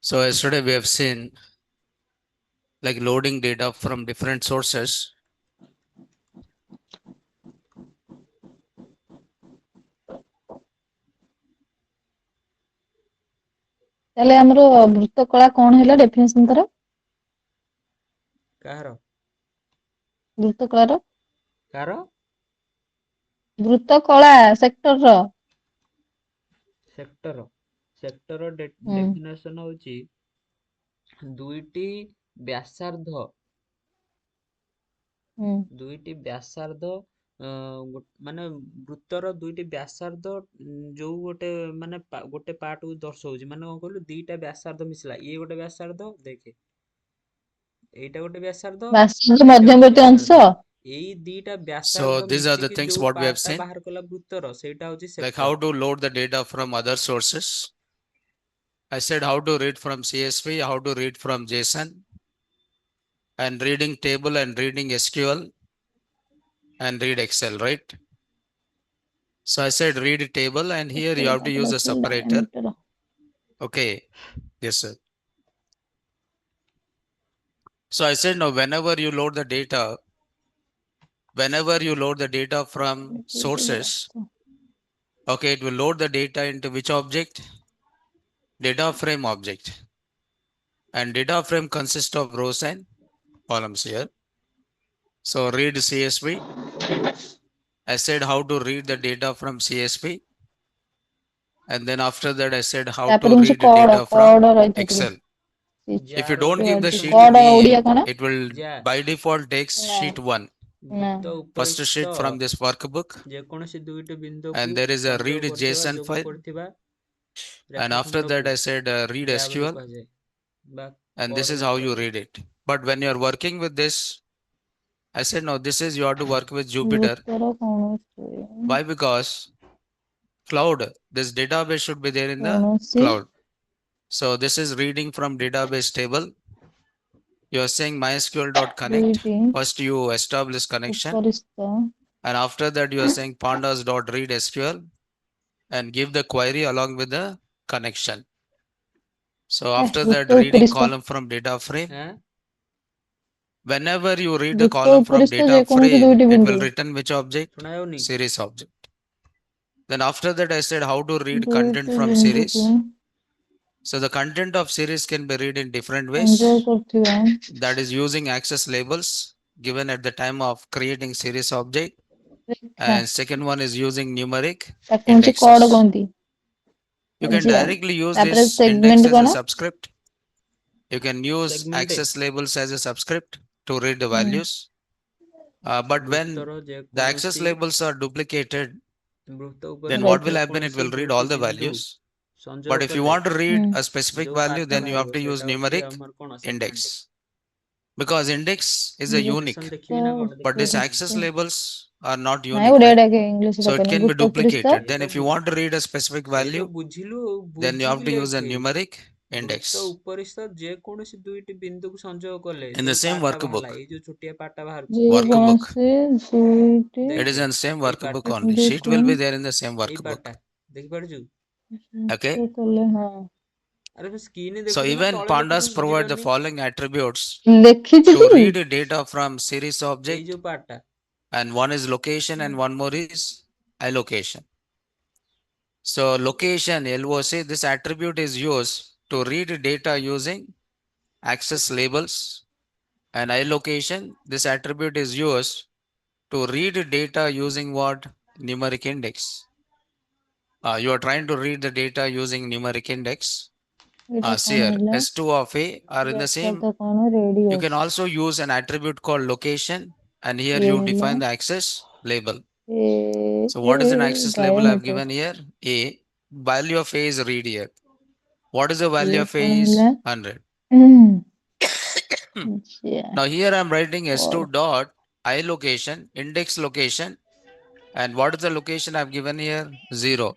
So yesterday we have seen like loading data from different sources. ତାହେଲେ ଆମର ବୃତ୍ତ କଳା କଣ ହେଲା ଡେଫିନେସନ ତାର? କାହାର ବୃତ୍ତ କଳାର କାହାର ବୃତ୍ତ କଳା ସେକ୍ଟରର ସେକ୍ଟର ହୁଁ ଡେଫିନେସନ ହଉଛି ଦୁଇଟି ବ୍ୟାସାର୍ଦ୍ଧ ହୁଁ ମାନେ ବୃତ୍ତର ଦୁଇଟି ବ୍ୟାସାର୍ଦ୍ଧ ଯୋଉ ଗୋଟେ ମାନେ ଗୋଟେ ପାର୍ଟକୁ ଦର୍ଶଉଛି ମାନେ କଣ କହିଲୁ ଦିଟା ବ୍ୟାସାର୍ଦ୍ଧ ମିଶିଲା ଇଏ ଗୋଟେ ବ୍ୟାସାର୍ଦ୍ଧ ଦେଖେ ଏଇଟା ଗୋଟେ ବ୍ୟାସାର୍ଦ୍ଧ ବ୍ୟାସାର୍ଦ୍ଧ ଏଇଟା ଗୋଟେ ମଧ୍ୟବର୍ତ୍ତୀ ଅଂଶ ବ୍ୟାସାର୍ଦ୍ଧ ଏଇ ଦିଟା So ବ୍ୟାସାର୍ଦ୍ଧ these are the ମିଶିକି things ଯୋଉ what we have ପାର୍ଟଟା seen, ବାହାର କଲା ବୃତ୍ତର ସେଇଟା ହଉଛି like how sector. to load the data from other sources. I said how to read from CSV, how to read from JSON, and reading table and reading SQL and read Excel, right? So I said read table, and here you have to use a separator. diameter. Okay, yes, sir. So I said now whenever you load the data from sources, okay, it will load the data into which object? Data frame object. And data frame consists of rows and columns here. So read CSV. I said how to read the data from CSV. And then after that, I said how to ତାପରେ ହଉଛି read the data from କଡ ରହିଥା ଟିକେ Excel. If you don't give the sheet କଡ Odia name, କଣ? it will ଯା by default takes ନା sheet 1, ନା ବୃତ୍ତ first ଉପରିସ୍ଥ sheet from this workbook. ଯେକୌଣସି ଦୁଇଟି ବିନ୍ଦୁକୁ And there is a read ସଂଯୋଗ କରୁଥିବା JSON ଯୋଗ file. କରୁଥିବା And after that, ରେଖାଖଣ୍ଡକୁ I said read ଯା ବୋଲି SQL. କୁହାଯାଏ ବା And this କଡ is ବୋଲି how you କୁହାଯାଏ। read it. But when you're working with this, I said, no, this is you have to work with Jupyter. ବୃତ୍ତର କୌଣସି Why? Because cloud, this database should be there in the କୌଣସି cloud. So this is reading from database table. You are saying mysql.connect. ଦୁଇଟି First you establish connection. ଉପରିସ୍ଥ And after that you are saying pandas.read SQL and give the query along with the connection. So after that ବୃତ୍ତ reading ଉପରିସ୍ଥ column from data frame. ଆଁ Whenever you read the ବୃତ୍ତ column from ଉପରିସ୍ଥ data ଯେକୌଣସି frame, ଦୁଇଟି it ବିନ୍ଦୁ will return which object? ଶୁଣାଯାଉନି Series object. Then after that, I said how to read content ଦୁଇଟି from ବିନ୍ଦୁକୁ series. So the content of series can be read in different ସଂଯୋଗ ways. କରୁଥିବା That is using access labels given at the time of creating series object. Rekha And second one is using numeric ତାକୁ ହଉଛି କଡ indexes. କହନ୍ତି। You can ବୁଝିଲ directly use ତାପରେ this index segment as a କଣ? subscript. You can use segment access labels as a subscript to read the ହୁଁ values. But when ବୃତ୍ତର the access ଯେକୌଣସି labels are duplicated, ବୃତ୍ତ then ଉପରିସ୍ଥ what ରହିଥା will happen? It ଯେକୌଣସି will read all ଦୁଇଟି the ବିନ୍ଦୁ values. But ସଂଯୋଗ if you କଲେ want to read ହୁଁ a specific ଯୋଉ value, ପାର୍ଟଟା then you have ବାହାରିବ to use ସେଇଟା ହଉଛି numeric ଆମର କଣ segment. index. Because index is a unique, definition ଦେଖିବି ନା କଣ but these ଦେଖିବି access labels are not ନାଇଁ unique, ଓଡିଆ right? ଡାକେ English So it ଡାକେନି can be ବୃତ୍ତ ଉପରିସ୍ଥ duplicated. ଏଇ Then ତ if you want to read a specific ଏଇ ତ value, ବୁଝିଲୁ then you have ବୁଝିକି to use a ଲେଖେ numeric ବୃତ୍ତ index ଉପରିସ୍ଥ ଯେକୌଣସି ଦୁଇଟି ବିନ୍ଦୁକୁ ସଂଯୋଗ କଲେ in the ଯୋଉ same ପାର୍ଟଟା ବାହାରିଲା workbook. ଏଇ ଯୋଉ ଛୋଟିଆ ପାର୍ଟଟା ବାହାରୁଛି Workbook. ଯେକୌଣସି ଦୁଇଟି It is ଦେଖେ in the same ଏଇ workbook ପାର୍ଟଟା only. Sheet ବିନ୍ଦୁକୁ will be there in the same ଏଇ workbook. ପାର୍ଟଟା ଦେଖିପାରୁଛୁ Okay. କଲେ ହଁ ଆରେ ସ୍କ୍ରିନ So ଦେଖୁଛୁ ନା even ତଳେ pandas ଲେଖୁଛୁ provide the ବୁଝିପାରୁନି following attributes ଲେଖିଛି to T read data from series ଏଇ object, ଯୋଉ ପାର୍ଟଟା and one is location and one more is allocation. So location, LOC, this attribute is used to read data using access labels, and allocation, this attribute is used to read data using what? Numeric index. You are trying to read the data using numeric index. ଏଇଟା See କଣ here, ହେଲା S2 of A are in the same. ବ୍ୟାସାର୍ଦ୍ଧ କଣ You radius can also use an attribute called location, and here ଇଏ you ହେଲା define the access label. A So what is an access label I've diameter given here? A. Value of A is read here. What is the value ଇଏ of କଣ A ହେଲା is 100. Now here I'm writing S2 dot I location, index location, and what is the location I've given here? 0.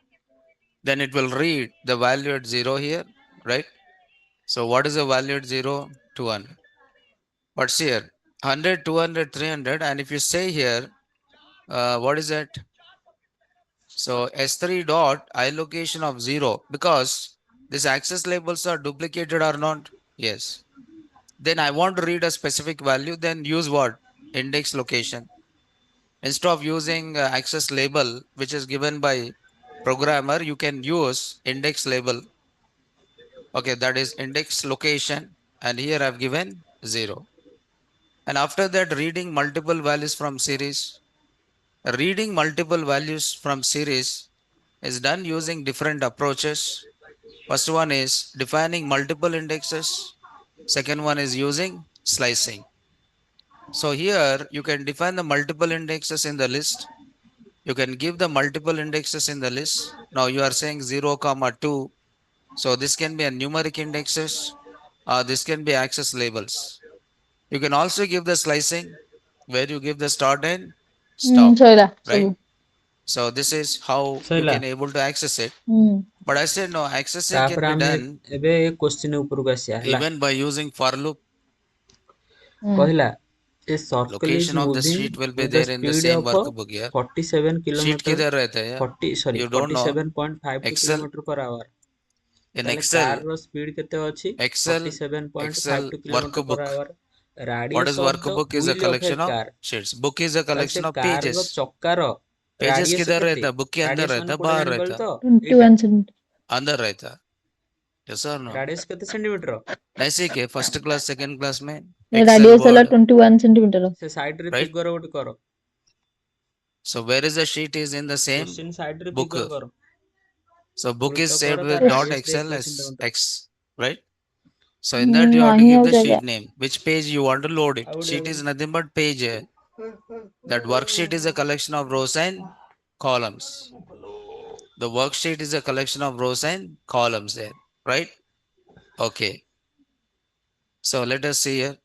Then it will read the value at 0 here, right? So what is the value at 0? 200. What's here? 100, 200, 300. And if you say here, what is that? So S3 dot I location of 0, because These access labels are duplicated or not? Yes. Then I want to read a specific value, then use what? Index location. Instead of using access label, which is given by programmer, you can use index label. Okay, that is index location. And here I've given 0. And after that, reading multiple values from series. Reading multiple values from series is done using different approaches. First one is defining multiple indexes. Second one is using slicing. So here you can define the multiple indexes in the list. You can give the multiple indexes in the list. Now you are saying 0, 2. So this can be a numeric indexes. This can be access labels. You can also give the slicing where you give the start and stop, ସଇଲା right? ସବୁ। So this is how you ସଇଲା। can able to access it. ହୁଁ But I said no, accessing can ତାପରେ be ଆମେ done ଏବେ question ଉପରକୁ ଆସିବା ହେଲା। even by using for loop. ହୁଁ କହିଲା a circle is Location of the moving sheet will be with the there in the speed same of workbook here. 47 Sheet kilometer किधर रहता है यार? 40 sorry You don't know. 47.52 Excel. kilometer per hour। In ତାହେଲେ car Excel, ର speed କେତେ ଅଛି? Excel, 47.52 kilometer per workbook. hour। What radius is of the workbook? Is a wheel of a collection of car। sheets. Book is a ତାହେଲେ ସେ collection of car ର pages. ଚକାର pages ରାଡିୟସ किधर କେତେ? रहता है? बुक के अंदर ରାଡିୟସ रहता ମାନେ है, କୋଉଟା बाहर ଜାଣିପାରିଲ रहता ତ? है, 21 ସେଣ୍ଟିମିଟର। अंदर रहता है। Yes or no? ରାଡିୟସ କେତେ ସେଣ୍ଟିମିଟର? ऐसे के फर्स्ट क्लास सेकंड क्लास में ଏ एक्सेल ରାଡିୟସ ହେଲା वर्ड, 21 ସେଣ୍ଟିମିଟର। ସେ ସାଇଡ ରେ right? ଫିଗର ଗୋଟେ କର। So where is the sheet is in the same question side ରେ book. ଫିଗର କର। So book is ବୃତ୍ତ saved କର ତା with dot ରାଡିୟସ excel ଦେଇଥିବ as centimetre. x, right? So in that you have to ନାହିଁ give ଆଉ the ଜାଗା। sheet name, which page you want to load it. ଆଉ ଗୋଟେ Sheet is nothing but page. That worksheet is a collection of rows and columns. The worksheet is a collection of rows and columns there, right? Okay. So let us see here.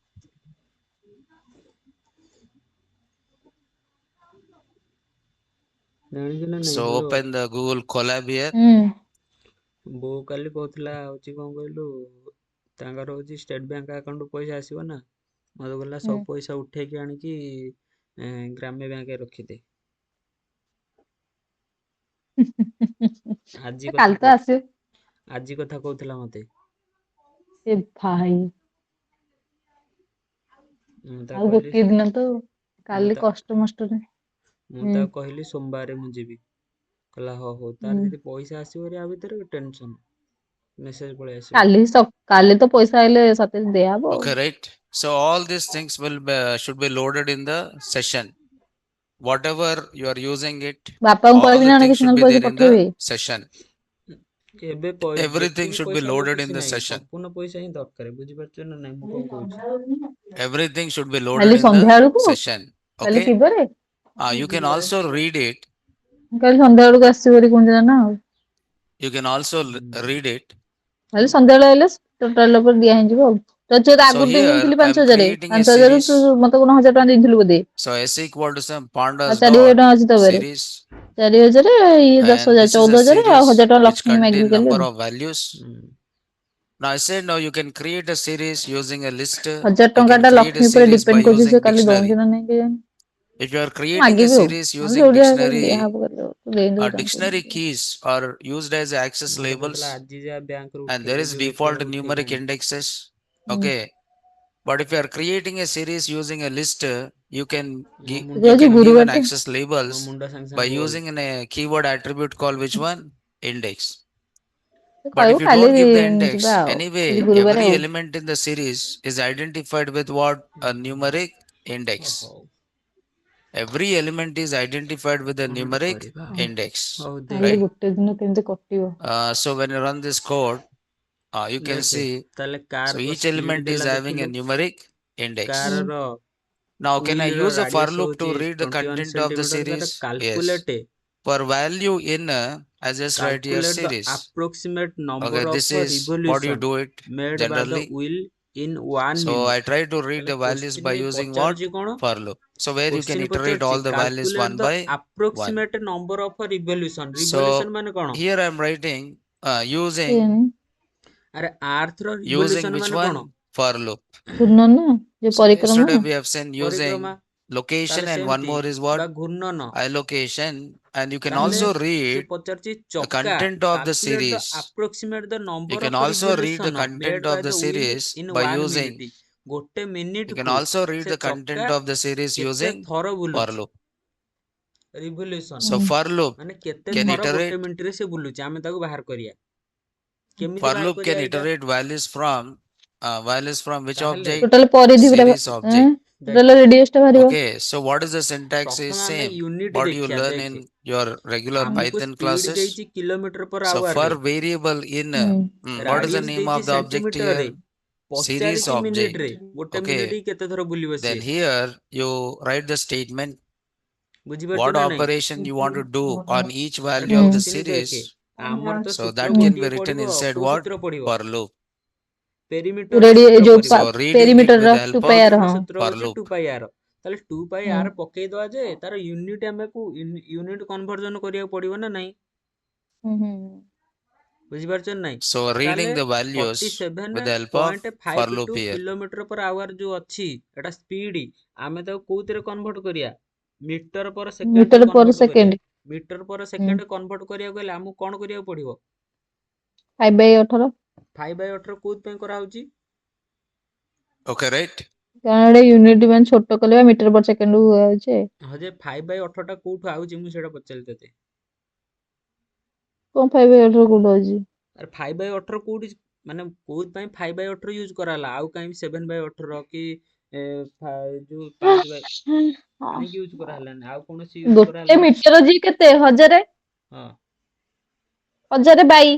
ଜାଣିଛୁ ନା ନାଇଁ So ଯୋଉ open the Google Colab here. ବୋଉ କାଲି କହୁଥିଲା ହଉଛି କଣ କହିଲୁ ତାଙ୍କର ହଉଛି ଷ୍ଟେଟ ବ୍ୟାଙ୍କ ଆକାଉଣ୍ଟ ପଇସା ଆସିବ ନା ମତେ କହିଲା ସବୁ ପଇସା ଉଠେଇକି ଆଣିକି ଗ୍ରାମ୍ୟ ବ୍ୟାଙ୍କରେ ରଖିଦେ। ଆଜି କଥା କାଲି ତ ଆସିବ। ଆଜି କଥା କହୁଥିଲା ମତେ। ଏ ଭାଇ ମୁଁ ତାକୁ ଆଉ କହିଲି ଗୋଟିଏ ଦିନ ତ ମୁଁ କାଲି ତା କଷ୍ଟ ମଷ୍ଟରେ। ତାକୁ କହିଲି ସୋମବାରରେ ମୁଁ ଯିବି। କହିଲା ହଉ ହଉ ତାର ଯଦି ପଇସା ଆସିବ ଆ ଭିତରେ ଟେନସନ ମେସେଜ ପଳେଇ ଆସିବ। କାଲି ତ ପଇସା ଆଇଲେ ସତେଜ ଦିଆହବ। Okay, right. So all these things will be, should be loaded in the session. Whatever you are using it, ବାପାଙ୍କୁ all କହିବି the ନା things କିଛି should ନହେଲେ be ପଇସା there in the ପଠେଇବେ। session. ଏବେ Everything ଯେତିକି should be ପଇସା ହଉ loaded in କିଛି the ନାହିଁ session. ସମ୍ପୂର୍ଣ୍ଣ ପଇସା ହିଁ ଦରକାର ବୁଝିପାରୁଛ ନା ନାଇଁ ମୁଁ କଣ କହୁଛି? Everything should be loaded କାଲି in the ସନ୍ଧ୍ୟା ବେଳକୁ session. କାଲି Okay. ଥିବରେ You can also read it. କାଲି ସନ୍ଧ୍ୟା ବେଳକୁ ଆସିବ ବୋଲି କୁହନ୍ତି ନା। You can also read it. କାଲି ସନ୍ଧ୍ୟାବେଳେ ହେଲେ ଟୋଟାଲ ଉପରେ ଦିଆ ହେଇଯିବ ଆଉ। ତ So ଆଗରୁ ଦେଇ here ଦେଇଥିଲି I'm 5,000 creating a 5,000 series. ତୁ ମତେ କଣ 1,000 ଟଙ୍କା ଦେଇଥିଲୁ ବୋଧେ। So S equal to some ଆଉ pandas 4,000 dot ଟଙ୍କା ଅଛି ତୋ ପାଖରେ। series, 4,000 ଇଏ and 10,000 this is a 14,000 ଆଉ series 1,000 ଟଙ୍କା which ଲକ୍ଷ୍ମୀ contain ମାଗିବି କାଲି number ଆଉ। of values. Now I said now you can create a series using a list. 1,000 You ଟଙ୍କା can ଟା create a ଲକ୍ଷ୍ମୀ ଉପରେ series by ଡିପେଣ୍ଡ କରୁଛି using ସେ କାଲି dictionary. ଦଉଛି ନା ନାଇଁ କେଜାଣି। If you are creating a ମାଗିବି ଆଉ series ନହେଲେ using ଯୋଉଠି dictionary, ଦିଆହବ କାଲି ଆଉ। ତୁ ଦେଇଦବୁ ତାଙ୍କୁ। dictionary keys are used as access ମତେ labels, କହୁଥିଲା ଆଜି ଯା ବ୍ୟାଙ୍କରୁ and there is ଯୋଉ default ATM ରୁ ଉଠେଇକି numeric ଆଣିବୁ। indexes. Okay. But if you are creating a series using a list, you can ମୋ give, ମୁଣ୍ଡ you ଆଜି can give an ଗୁରୁବାରଟେ access labels ମୋ ମୁଣ୍ଡ ସାଙ୍ଗେ by ସାଙ୍ଗେ ଗୋଲ। using a keyword attribute called which one? Index. But କହିବୁ if you କାଲି don't give the ଯିବା index, ଆଉ anyway, ଆଜି ଗୁରୁବାରେ every ଆଉ। element in the series is identified with what? A numeric index. ହଉ Every element is identified with a କଣ ଗୋଟେ numeric କରିବା ଆଉ। index, ହଉ କାଲି right? ଦେଖେ ଗୋଟେ ଦିନ କେମିତି କଟିବ। So when you run this code, you can ଦେଖେ see, ତାହେଲେ so କାର ର each ସ୍ପିଡ element is ଦେଲା having a ଦେଖିଲୁ numeric index. କାର ର Now, can I wheel ର use a for ରାଡିୟସ loop to ହଉଛି read the 21 content of the centimetre ତାର series? Yes. Calculate For value in, I just write here calculate the series. approximate number Okay, of this is what you revolution do it made by the generally. wheel in 1 So I minute। try to read ତାହେଲେ the values by question ରେ using what? ପଚାରୁଛି କଣ? For loop. So where you can question iterate ପଚାରୁଛି all the values calculate one the by one. approximate number of revolution। So revolution ମାନେ କଣ? here I'm writing କେଜାଣି ଆରେ earth ର using revolution which ମାନେ କଣ? one? For loop. ଘୂର୍ଣ୍ଣନ ଯୋଉ So ପରିକ୍ରମା yesterday we have seen ପରିକ୍ରମା। using location ତାହେଲେ and one ସେମିତି more is what? ବା ଘୂର୍ଣ୍ଣନ। Allocation. and you can ତାହେଲେ also ସେ read ପଚାରୁଛି the ଚକା content of the calculate the series. approximate the You number can of also read the revolution content made by of the the wheel series in by 1 using. minute। ଗୋଟେ You minute can କୁ also read ସେ the ଚକା content of the series କେତେ using ଥର for ବୁଲୁଛି loop. Revolution, So for loop ମାନେ କେତେ can ଥର ଗୋଟେ iterate. ମିନିଟରେ ସେ ବୁଲୁଛି, ଆମେ ତାକୁ ବାହାର କରିବା। କେମିତି For ବାହାର loop can କରିବା ଏଇଟା? iterate values from which ତାହେଲେ object? ଟୋଟାଲ ପରିଧି ପୁରା Series object. ଟୋଟାଲ ଦେଖ ରେଡିୟସ୍ ଟା ବାହାରିବ। Okay, so what is the syntax is ପ୍ରଥମେ ଆମେ same. ୟୁନିଟ What you ଦେଖିବା। learn ଦେଖେ in your regular ଆମକୁ Python ସ୍ପିଡ classes. ଦେଇଛି kilometre per So hour for ରେ, variable in what is the radius name ଦେଇଛି of the object ସେଣ୍ଟିମିଟର ରେ, here? Series ପଚାରିଛି ମିନିଟ ରେ, object. ଗୋଟେ Okay, ମିନିଟ କେତେ ଥର ବୁଲିବ then ସିଏ। here you write the statement ବୁଝିପାରୁଛ what ନା ନାଇଁ? operation you want to do on each ଆରେ value of the question series. ଦେଖେ, ଆମର ତ So ସୂତ୍ର that can be ଗୋଟିଏ written ପଡିବ। inside କୋଉ what? ସୂତ୍ର ପଡିବ? For loop. ପେରିମିଟରର ରେଡି ସୂତ୍ର ଯୋଉ ପଡିବ। So reading it perimeter with ର the 2 help ପାଇ of ଆର ପେରିମିଟର ହଁ। ସୂତ୍ର for ହଉଛି loop. 2 ପାଇ ଆର। ତାହେଲେ 2 ପାଇ ହୁଁ ଆର ପକେଇଦବା ଯେ ତାର ୟୁନିଟ ଆମକୁ ୟୁନିଟ କନଭର୍ଜନ କରିବାକୁ ପଡିବ ନା ନାଇଁ? ହୁଁ ହୁଁ ବୁଝିପାରୁଛ ନା ନାଇଁ? So reading ତାହେଲେ the values with the help of for loop 47.52 here. Kilometre per hour ଯୋଉ ଅଛି ଏଟା ସ୍ପିଡ, ଆମେ ତାକୁ କୋଉଥିରେ କନଭର୍ଟ କରିବା? ମିଟର ପର ସେକେଣ୍ଡରେ ମିଟର ପର କନଭର୍ଟ କରିବା। ସେକେଣ୍ଡ। ମିଟର ପର ହୁଁ ସେକେଣ୍ଡ କନଭର୍ଟ କରିବାକୁ ହେଲେ ଆମକୁ କଣ କରିବାକୁ ପଡିବ? 5/18 5/18 କୋଉଥିପାଇଁ କରାହଉଛି? Okay, right? କାରଣ ଏଟା ୟୁନିଟ ମାନେ ଛୋଟ କଲେ ମିଟର ପର ସେକେଣ୍ଡ ହଉଛି। ହଁ ଯେ 5/18 ଟା କୋଉଠୁ ଆଉଛି ମୁଁ ସେଇଟା ପଚାରିଲି ତତେ। କଣ 5/18 କୋଉଠି ଅଛି? ଆରେ 5/18 କୋଉଠି, ମାନେ କୋଉଥିପାଇଁ 5/18 ୟୁଜ କରାହେଲା, ଆଉ କାହିଁକି 7/18 କି ଯୋଉ 5 କାହିଁକି ୟୁଜ କରାହେଲାନି? ଆଉ କୌଣସି ୟୁଜ ଗୋଟେ କରାହେଲାନି? ମିଟର ଜି କେତେ 1000 ହଁ 1000 ବାଇ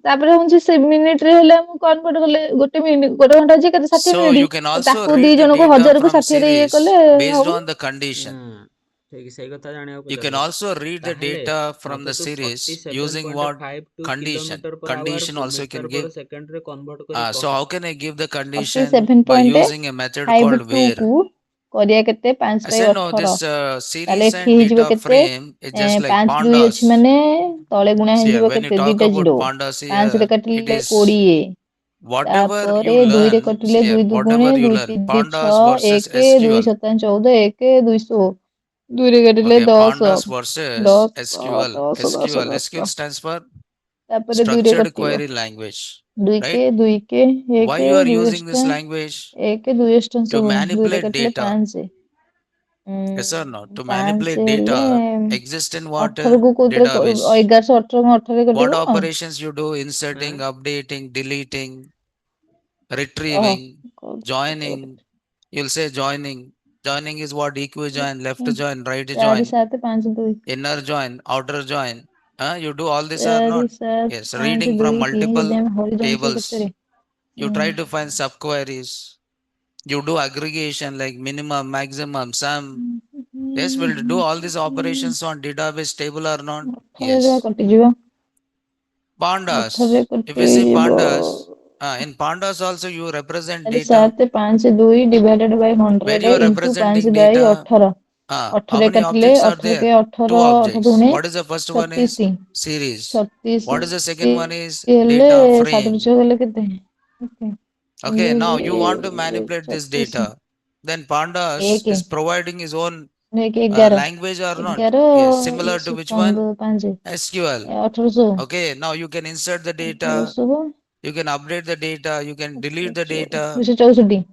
ତାପରେ ହଉଛି ସେ ମିନିଟ ରେ ହେଲେ ମୁଁ କନଭର୍ଟ କଲେ ଗୋଟେ ମିନିଟ ଗୋଟେ ଘଣ୍ଟା ଯେ କେତେ 60 So you ମିନିଟ can ତ also ତାକୁ ଦି read the ଜଣଙ୍କୁ data 1000 କୁ from 60 ରେ ଇଏ କଲେ series based ହବନି। on the condition. ଠିକ, ସେଇ କଥା ଜାଣିବାକୁ You can ପଚାରୁଥିଲି। also read the ତାହେଲେ data from ମତେ the ତୁ series using what 47.52 condition? Kilometre per Condition ଆୱାରକୁ also can metre give. Per ସେକେଣ୍ଡରେ କନଭର୍ଟ କରି So କହ। how can I give the condition? By using a method called 47.52 where. କୁ କରିବା କେତେ I said no, 5/18 this ତାହେଲେ series ଏଠି and ହେଇଯିବ data କେତେ frame is just like 5 2 ଅଛି pandas. ମାନେ ତଳେ ଗୁଣା See, ହେଇଯିବ when you କେତେ talk ଦିଟା about ଜିରୋ pandas 5 ରେ here, it କାଟିଲେ is 20 whatever ତାପରେ you 2 ରେ learn. କଟିଲେ See here, 2 ଦୁଗୁଣେ whatever you 2 learn, 3 6 pandas versus 1 2 SQL. 7 14 1 200 2 ରେ କାଟିଲେ Okay, 10 pandas versus 10 SQL. 10 10 SQL. 10 SQL stands for ତାପରେ 2 ରେ structured କଟିବ query language, 2 K right? 2 K Why 1 you are 2 using this extra language? 1 2 extra To ସବୁ 2 ରେ manipulate କାଟିଲେ data. 5 Yes or no? To 5 manipulate ହେଲେ data exist in what 18 କୁ କୋଉଥିରେ database. 1118 କୁ 18 ରେ What କଟିବ operations you do? ଆଁ Inserting, updating, deleting, ଓହୋ retrieving, joining. You'll say joining. Joining is what? Equijoin, left join, right 4 join, 7 5 2 inner join, outer join. You do all this or 4 not? 7 Yes. 5 Reading 2 from 3 ଯଦି multiple ଆମେ ହରିଜନ୍ଟାଲ tables. କେତେରେ You try to find subqueries. You do aggregation like minimum, maximum, sum. Yes, we'll do all these operations on database table or not? 18 ରେ Yes. କଟିଯିବ 18 ରେ Pandas. If you see କଟିଯିବ pandas, in pandas also you represent 4 data. 7 5 2 divided by Where 100 you are into representing 5 Bai data. 18 How 18 ରେ many କାଟିଲେ objects are 18 there? K Two 18 18 objects. ଦୁଣେ What is the first one is 36 series. 36 What is the second one is ହେଲେ data 7 frame. ଗଲେ କେତେ okay Okay, now you want to manipulate this 36 data. Then pandas 1 is providing his own 11 language or not? 11 Yes, similar to which one? 15 5 SQL. 1800 Okay, now you can insert the data, 1800 you can update the data, you can delete the data, 264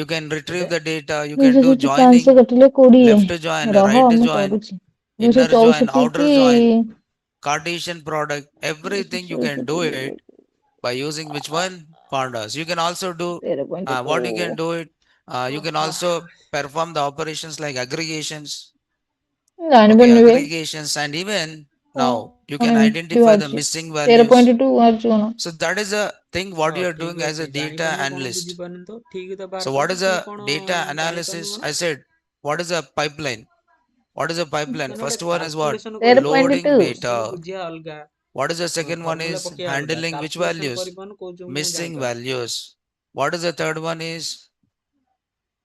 you can retrieve କେତେ? the data, you can do 265 joining, କାଟିଲେ 20 left join, ରହ right ମୁଁ join, କରୁଛି inner join, 264 outer କି join, Cartesian product, everything you can do 264 it by using which one? Pandas. You can also do 13.2 what you can do it. You can also perform the operations like aggregations. Okay, ଜାଣିପାରୁନି ବେ aggregations, and even now you କଣ can ଏମିତି identify the ବାହାରୁଛି missing 13.2 values. ବାହାରୁଛି କଣ So that is a thing what you are doing ଠିକ as a ଅଛି, data ଜାଣିପାରୁନ କଣ analyst. ବୁଝିପାରୁନି ତ ଠିକ ତ ବାହାର So what କରୁଛୁ, is ପୁଣି a କଣ data ଜାଣିପାରୁନି analysis? କଣ? I said, what is a pipeline? What is a pipeline? ମାନେ ଗୋଟେ First one is what? Calculation କରିବା Loading 13.2 ମାନେ data. ବୁଝିବା ଅଲଗା, What is the second one formula is ପକେଇବା ଅଲଗା, handling which କାଲକୁଲେସନ values? କରିପାରୁନୁ କହୁଛୁ ମୁଁ Missing ଜାଣିପାରୁନି। values. What is the third one is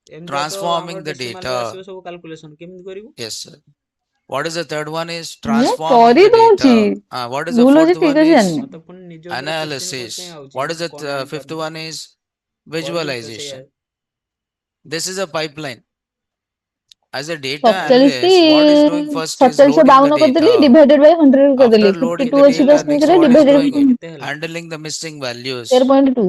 ଏମିତିଆ ତ transforming ଆମର the ଡେସିମାଲ ରେ data. ଆସିବ ସବୁ କାଲକୁଲେସନ, କେମିତି କରିବୁ? Yes, sir. What is the third one is ମୁଁ transforming the କରିଦଉଛି data. What is the ଭୁଲ fourth ଅଛି ଠିକ one ଅଛି is ଜାଣିନି ମତେ ପୁଣି ନିଜ ଉପରେ କୋଶ୍ଚିନ୍ analysis. ପାଇଁ ଆଉଛି, What is ମୁଁ the କଣ fifth ଜାଣିପାରୁନି। one is କରିଦଉଛି ତ ସେଇଆ। visualization. This is a pipeline. as a data 47 analyst, what is doing first is 4752 loading the କରିଦେଲି data. ଡିଭାଇଡେଡ ବାଇ 100 After କରିଦେଲି loading 52 the ଅଛି data, 10 next ମିନିଟରେ what is ଡିଭାଇଡେଡ doing? କେତେ ହେଲା? Handling the missing values. 13.2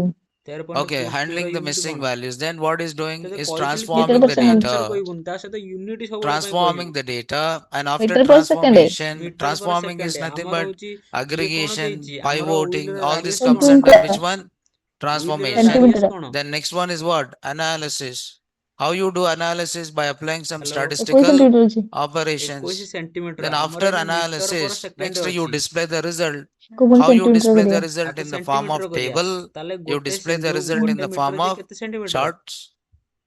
Okay, 13.2 handling ତୋର the unit missing କଣ? values. Then what is doing ତତେ is କହିଥିଲି metre transforming per the kilometre second answer data. କହିବୁନି, ତା ସହିତ ୟୁନିଟ୍ ସବୁବେଳେ ପାଇଁ କହିବୁ। Transforming the data, and after metre per second transformation, metre per transforming is second nothing ଆମର but ହଉଛି ଇଏ କଣ aggregation, ଦେଇଛି, ଆମର pivoting, ୱିଲର all this ରାଡିୟସ୍ comes କଣ? under which one? ୱିଲର Transformation. ରାଡିୟସ୍ ସେଣ୍ଟିମିଟର କଣ? Then next one is what? Analysis. How you do analysis? By applying some hello 21 statistical centimetre ଅଛି 21 operations. ସେଣ୍ଟିମିଟର, Then ଆମର after ଏଇନେ metre per analysis, second next you ଅଛି। display the result. को पुଣି How you centimetre display the କରିବା result ତାକୁ in the form centimetre of କରିବା। table? ତାହେଲେ You ଗୋଟେ display the ଯୋଉ result in ଗୋଟେ the ମିଟର form ଯେ of କେତେ centimetre? charts.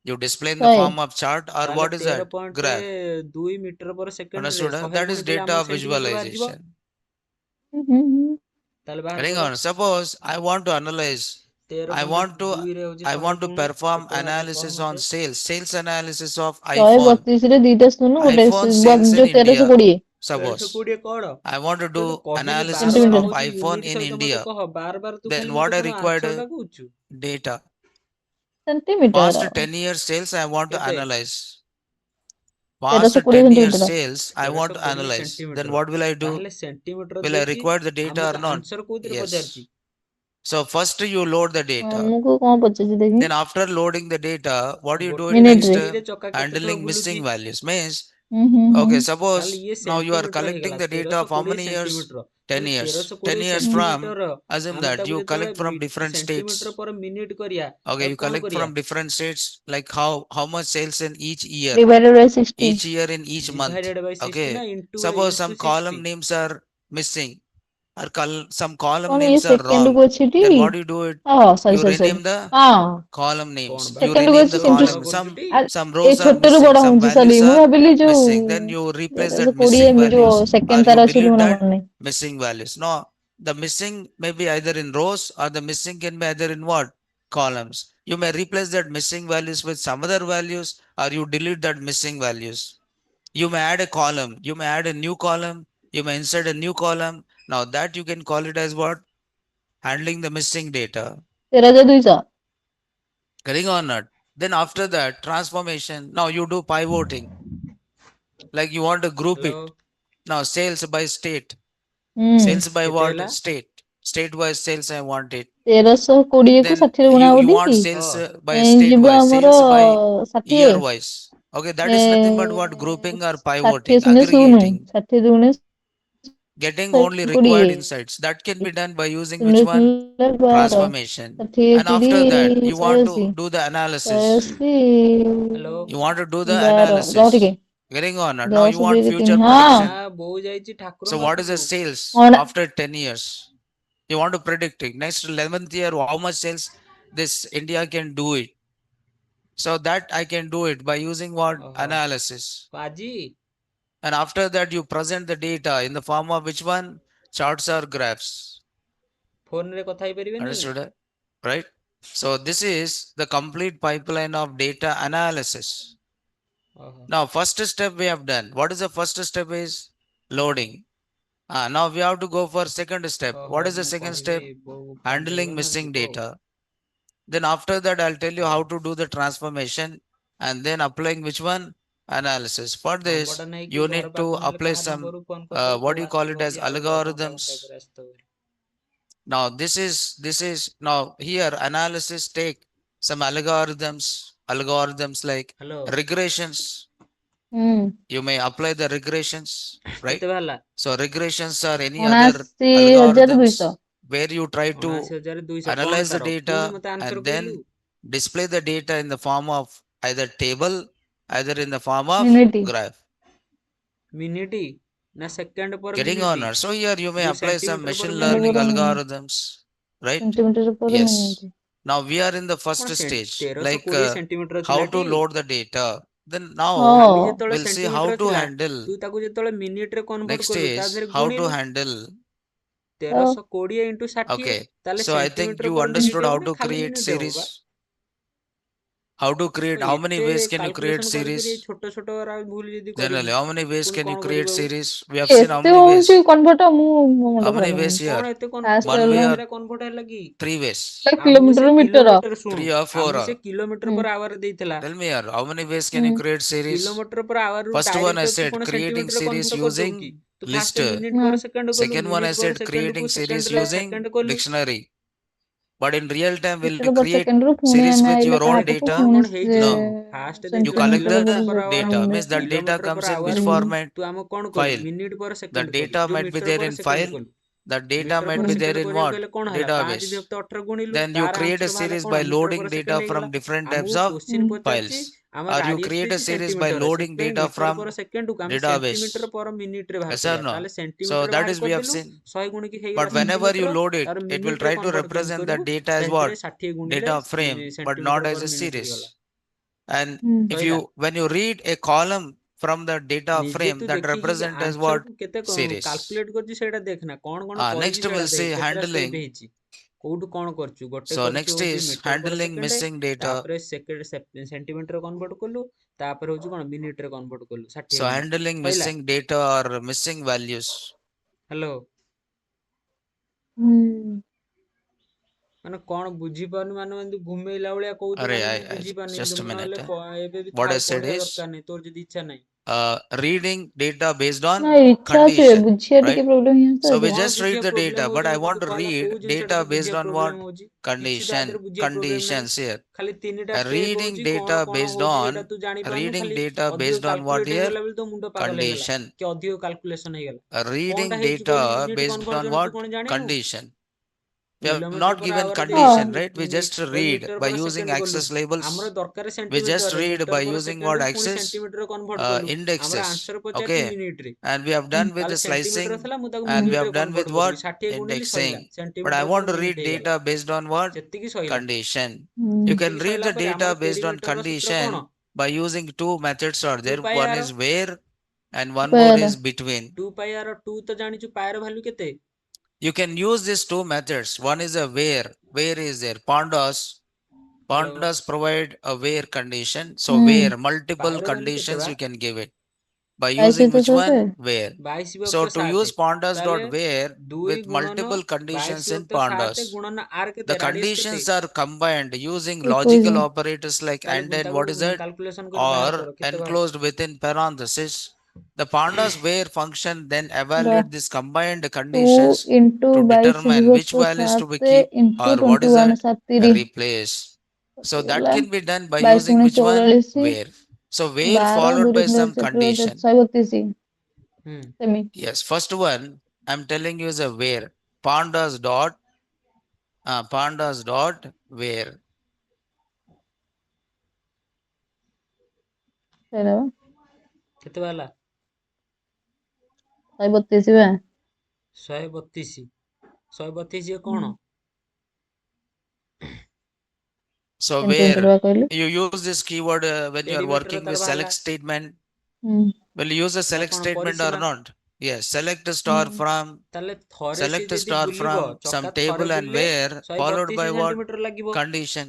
You display in the 100 form of chart, or ତାହେଲେ what is that? Graph. 13.2 metre ପର ସେକେଣ୍ଡରେ Understood? 100 That is ଗୁଣିଦେଲେ data ଆମର ସେଣ୍ଟିମିଟର ବାହାରିଯିବ। visualization. ତାହେଲେ ବାହାର Hang କର। on. Suppose I want to analyze. I want to 13.2 ରେ ହଉଛି I ଶହେ want to ଗୁଣୁ perform କେତେ ବାହାରିଲା କହ analysis on ମତେ? sales analysis of iPhone. 132 ରେ ଦିଟା ଶୂନ ଗୋଟେ iPhone sales in ଯୋଉ India. 1320 Suppose 1320 କଣ? I want to do ତତେ କହିଲି analysis ବାରବାର of ସେଣ୍ଟିମିଟର ହଉଛି iPhone ୟୁନିଟ୍ in ସହିତ ମତେ India. କହ, ବାରବାର ତୁ Then ଖାଲି what ମତେ I କଣ required? ଆନ୍ସର ଟା କହୁଛୁ? Data. Centimetre Past 10 years sales I want to କେତେ? analyze. Past 1320 10 years centimetre sales I want to 1320 analyze. Then centimetre. what will I do? ତାହେଲେ ସେଣ୍ଟିମିଟର Will I ଦେଇଛି, require the data or ଆମକୁ not? Answer କୋଉଥିରେ Yes. ପଚାରିଛି? So first you load the data. ଆମକୁ କଣ ପଚାରୁଛି ଦେଖି Then after loading the data, what do you do it ଗୋଟେ next? ମିନିଟରେ ମିନିଟରେ ଚକା କେତେ ଥର Handling ବୁଲୁଛି? missing values. Means, ହୁଁ okay, ତାହେଲେ suppose ଇଏ now you are centimetre collecting ହେଇଗଲା, the data of how 1320 many years? Centimetre. 10 ତାହେଲେ years. 10 1320 years from, centimetre assume ଆମେ that ତାକୁ you collect from ଯେତେବେଳେ different states. Centimetre per minute କରିବା, Okay, ତାକୁ you କଣ collect କରିବା? from different states, like how much sales in each year, divided Bai 60 each year in each month. Divided by 60 Okay, ନା into suppose some 60? column names are missing, or some column କଣ ଇଏ names are wrong. ସେକେଣ୍ଡକୁ ଅଛି ଟି Then what do you do it? Sorry You sorry sorry rename the ହଁ column କଣ names. ବା You ସେକେଣ୍ଡକୁ rename ଅଛି the ବଡ centimetre ବଡ column. କରୁଛୁ ଟି? Some ଏ rows are ଛୋଟରୁ missing, ବଡ some ହଉଛି ସରି values ମୁଁ are ଭାବିଲି ଯୋଉ missing. Then you replace that 1320 missing ଯୋଉ values, or ସେକେଣ୍ଡ you ତାର ଅଛି delete ମୋର that ମନେ ନାହିଁ missing values. No, the missing may be either in rows, or the missing can be either in what? Columns. You may replace that missing values with some other values, or you delete that missing values. You may add a column. You may add a new column. You may insert a new column. Now that you can call it as what? Handling the missing data. 13200 Getting on it. Then after that, transformation. Now you do pivoting. Like you want to group hello it. Now sales by state. ହୁଁ Sales by କେତେ what? ହେଲା? State. State wise sales I want it. 1320 କୁ Then 60 ଗୁଣା you ହବ want T sales by state ଯିବ wise. ଆମର Sales by 60 year wise. Okay, that is nothing but what? Grouping or 60 pivoting, ଶୂନ୍ୟ ଶୂନ aggregating. 60 ଦୁଗୁଣେ Getting only 120 required insights. That can be done by using which ଶୂନ୍ୟ one? ଶୂନ 12 Transformation. 60 And after that, 30 you want to 180 do the analysis. Hello 180 You want to do the 12 ରହ ଟିକେ analysis. Getting on it. Now you 10 want 2 future 3 a prediction. ହଁ ବୋଉ ଯାଇଛି So ଠାକୁରଙ୍କ what is the ପାଖକୁ। sales ଅଣା after 10 years? You want to predict it. Next 11th year, how much sales this India can do it. So that I can do it by using what? ଓହୋ Analysis. ଆଜି And after that, you present the data in the form of which one? Charts or graphs. ଫୋନରେ କଥା ହେଇପାରିବେନି? Understood? Right? So this is the complete pipeline of data analysis. ଓହୋ Now, first step we have done. What is the first step is loading. Now we have to go for second step. ଓହୋ What is the ମୁଁ second କହିଲି step? ବୋଉ କାମ Handling କଲା ନା missing ଯିବ ଆଉ। data. Then after that, I'll tell you ହଉ how to do the transformation, and then applying which one? Analysis. For ନମ୍ବରଟା this, ନେଇକି you ଘର need to ପାଖକୁ ନହେଲେ apply କାହା some, ନମ୍ବରକୁ ଫୋନ କରିଦବୁ, what ବୋଉ do you call it ଆସିବ as କି ଆଉ ଅଧଘଣ୍ଟା algorithms. ପରେ ଆସିଥିବ ବୋଲି। Now this is now here analysis take some algorithms like hello regressions. ହୁଁ You may apply the regressions, right? କେତେ ବାହାରିଲା? So regressions are any other 79200 algorithms where you try to 79200 କଣ analyze the ତାର? ପୁଣି data ମତେ answer and କହିଲୁ? then display the data in the form of either table, either in the form of minute graph. Minute ନା second per Getting minute? on. So here you may ଯୋଉ apply some centimetre per machine second learning minute? ପରେ algorithms, right? Centimetre ପରେ Yes. Minute Now we are in the କଣ first stage, like 1320 centimetre how ଥିଲା to T? load the data. Then now ହଁ କାଲି ଯେତେବେଳେ we'll see how centimetre to ଥିଲା, handle. ତୁ ତାକୁ ଯେତେବେଳେ ମିନିଟ୍ ରେ କନଭର୍ଟ Next କଲୁ ତା is ଦେହରେ how to ଗୁଣିଲୁ handle. 1320 into 60। Okay. ତାହେଲେ So I think centimetre you per minute understood ହବ how ନା to ଖାଲି create ମିନିଟ୍ ହବ ବା? series. How to create, how many ଏତେ ways can you create calculation କରି series? କରି ଛୋଟ ଛୋଟ ଭୁଲ ଯଦି କରିବୁ Generally, how many ways ପୁଣି can you କଣ create କରିବୁ ଆଉ? series? We have seen how ଏତେ many ways. ହଉଛି କନଭର୍ଟ ମୁଁ ମୋ How ମୁଣ୍ଡ many ଖରାପ ways ହେଇଯାଉଛି। here? କଣ ଏତେ ଫାଷ୍ଟ One way ହେଲା or ସେଟା କନଭର୍ଟ ହେଲା କି? 3 ways? ଆମକୁ ସେ କିଲୋମିଟର ମିଟର। କିଲୋମିଟର ଶୁଣୁ 3 or 4 ଆମକୁ or? ସେ କିଲୋମିଟର ହୁଁ per hour ଦେଇଥିଲା। Tell me here, how many ways can ହୁଁ you create series? Kilometre per hour ରୁ First one I ଡାଇରେକ୍ଟ ତୁ said କଣ creating ସେଣ୍ଟିମିଟର series କନଭର୍ଟ କରିଦବୁ କି? using ତୁ ଫାଷ୍ଟ list. ମିନିଟ ହଁ ପର ସେକେଣ୍ଡ କଲୁ, Second one I minute per said second କୁ creating series ସେକେଣ୍ଡରେ using ସେକେଣ୍ଡ କଲୁ। dictionary. But in real time, will metre you per create second ରୁ ପୁଣି series ଆମେ with ଆଇଲେ your own କାହାପାଖକୁ data? କଣ ପୁଣି କଣ ହେଇଛି No. ଶୁଣୁ, ଫାଷ୍ଟ You collect ଦେଇଥିଲା the centimetre kilometre per per hour data. Means minute. that data kilometre comes per in hour which ହୁଁ format? ତୁ ଆମକୁ କଣ କଲୁ, File. Minute per The second କଲୁ, data ଯୋଉ might be metre there per in second file. କଲୁ। The data metre might per be ହୁଁ there second in କରିବାକୁ what? ହେଲେ କଣ ହେଲା, 5 Database. ବିଭକ୍ତ 18 ଗୁଣିଲୁ, Then you ତାର create a ଆନ୍ସର ବାହାରିଲା series କଣ, by metre loading per data second from ହେଇଗଲା। different types ଆମକୁ of କୋଶ୍ଚିନ୍ ପଚାରିଛି, files. ଆମ Or you radius create a ଦେଇଛି series by ସେଣ୍ଟିମିଟରରେ, loading ସେଥିପାଇଁ data ମିଟର from ପର ସେକେଣ୍ଡକୁ ଆମେ ସେଣ୍ଟିମିଟର database. ପର ମିନିଟରେ ବାହାର Yes or କରିବା। no? ତାହେଲେ So ସେଣ୍ଟିମିଟର that ବାହାର is we have କରିଦେଲୁ, seen. 100 ଗୁଣିକି ହେଇଗଲା But whenever you centimetre, load it, ତାର it will ମିନିଟରେ try to କନଭର୍ଟ କେମିତି represent the କରିବୁ, data as what? ସେଥିରେ 60 ଗୁଣିଲେ Data frame, but not centimetre as per a minute ହେଇଗଲା। series. And ହୁଁ if ସଇଲା। you, when you read a column from the data ନିଜେ frame, ତୁ that ଦେଖିକି represent as answer what? କୁ କେତେ Series. କାଲକୁଲେଟ କରିଛି ସେଇଟା ଦେଖନା, କଣ କଣ Next କରିଛି we'll ସେଇଟା see ଦେଖ, କେତେଟା ଷ୍ଟେପ୍ handling. ହେଇଛି, କୋଉଠୁ କଣ କରୁଛୁ। ଗୋଟେ So କରିଛୁ next ହଉଛି is metre per handling second, missing data. ତାପରେ ସେଣ୍ଟିମିଟର କନଭର୍ଟ କଲୁ, ତାପରେ ହଉଛି କଣ ମିନିଟରେ କନଭର୍ଟ କଲୁ 60 So ଗୁଣିକି। handling ସଇଲା। missing data or missing values. Hello, ହୁଁ ମାନେ କଣ ବୁଝିପାରୁନି, ମାନେ ଏମିତି ଘୁମେଇଲା ଭଳିଆ କହୁଛୁ, ମାନେ ମୁଁ I ବୁଝିପାରୁନି। just a ନହେଲେ minute. ଏବେ ବି What I ଥାଉ, said ପଢିବା is ଦରକାର ନାହିଁ, ତୋର ଯଦି ଇଚ୍ଛା ନାହିଁ। reading data based ନା on ଇଚ୍ଛା ଅଛି condition, ବୁଝିବା ଟିକେ right? ପ୍ରୋବ୍ଲେମ ହିଁ So we ଆସୁଛି। କଣ just read ବୁଝିବା the data, ପ୍ରୋବ୍ଲେମ but ହଉଛି, I ମତେ want ତୁ to କହନା କୋଉ read ଜିନିଷଟା data ତ based ବୁଝିବା on what? ପ୍ରୋବ୍ଲେମ ହଉଛି। କିଛି ତା Condition. ଦେହରେ ବୁଝିବା ପ୍ରୋବ୍ଲେମ ନାହିଁ। Conditions here. ଖାଲି ତିନିଟା ଷ୍ଟେପ୍ Reading ହଉଛି, କଣ data କଣ based ହଉଛି ସେଇଟା on ତୁ ଜାଣିପାରୁନୁ, reading ଖାଲି data ଅଧିକ based on what calculate here? ହେଇଗଲା ବୋଲି ତୋ ମୁଣ୍ଡ ପାଗଳ ହେଇଗଲା, Condition. କି ଅଧିକ କାଲକୁଲେସନ ହେଇଗଲା। Reading କଣଟା ହେଇଛି କହିଲୁ, data unit based on conversion ତୁ what? କଣ ଜାଣିନୁ? Condition. We have kilometre not per given hour ହଁ ଦେଇଥିଲା, condition, right? We just read metre by per using second କଲୁ। access ଆମର labels. ଦରକାର We just ସେଣ୍ଟିମିଟରରେ, read by metre per using what ସେକେଣ୍ଡକୁ ପୁଣି access? ସେଣ୍ଟିମିଟର କନଭର୍ଟ କଲୁ। ଆମର Indexes. ଆନ୍ସର ପଚାରିଛି Okay. ମିନିଟରେ, And we have ହୁଁ done with the ତାହେଲେ ସେଣ୍ଟିମିଟର slicing ଥିଲା, ମୁଁ ତାକୁ and we ମିନିଟରେ have done with କନଭର୍ଟ କରିବି, what? 60 ଗୁଣିଲି ସଇଲା, Indexing. But I centimetre want per to minute read ହେଇଗଲା। data based on what? ସେତିକି ସଇଲା। Condition. ହୁଁ You can ସେତିକି read ସଇଲା the ପରେ ଆମର data based on ପେରିମିଟରର ସୂତ୍ର କଣ? condition by using two methods are 2 there. ପାଇ One R, is where and one more ବାର is between. 2 ପାଇ ଆର, 2 ତ ଜାଣିଛୁ ପାଏର ଭାଲ୍ୟୁ କେତେ? You can use these two methods. One is a where. Where is there? Pandas. Hello, Pandas provide a where condition. So ହୁଁ where multiple ପାଏର value କେତେ conditions ବା? you can give it by 22 using which ସତେ one? Where. 22 So ବିଭକ୍ତ to 7, use pandas ତାହେଲେ dot where 2 with ଗୁଣନ multiple 22 conditions in ବିଭକ୍ତ 7 pandas. ଗୁଣନ r The କେତେ, ରାଡିୟସ୍ କେତେ? conditions are combined using 21 logical operators like ତାହେଲେ and ତାକୁ what is it? Calculation କରି ବାହାର Or କର, କେତେ ବାହାରୁଛି? enclosed within parenthesis. The pandas where function then ର evaluate these combined 2 conditions into to 22 determine which ବିଭକ୍ତ values to be 7 keep into or what is 21 it? 7 Replace. So that କଟିଗଲା। can be done by 22 using ଗୁଣେ which one? 44, Where. So where 12 followed 2 by ରେ some 4 condition. 132 ହୁଁ, ସେମି। Yes, first one I'm telling you is a where. Pandas dot where. ସେଇଟା ବା କେତେ ବାହାରିଲା? 132 ବା। 132, 132 ହୁଁ କଣ? So ସେଣ୍ଟିମିଟର where ବା କହିଲି। you use this keyword when you are perimeter working with ତାର ବାହାରିଲା, select statement. ହୁଁ Will you use a ଏଇଟା select କଣ statement or ପରିସୀମା? not? Yes, select a ହୁଁ star from, ତାହେଲେ ଥରେ ସେ select a ଯଦି star ବୁଲିବ, from some ଚକା ଥରେ table and ବୁଲିଲେ where followed 132 by what? Centimetre ଲାଗିବ। Condition.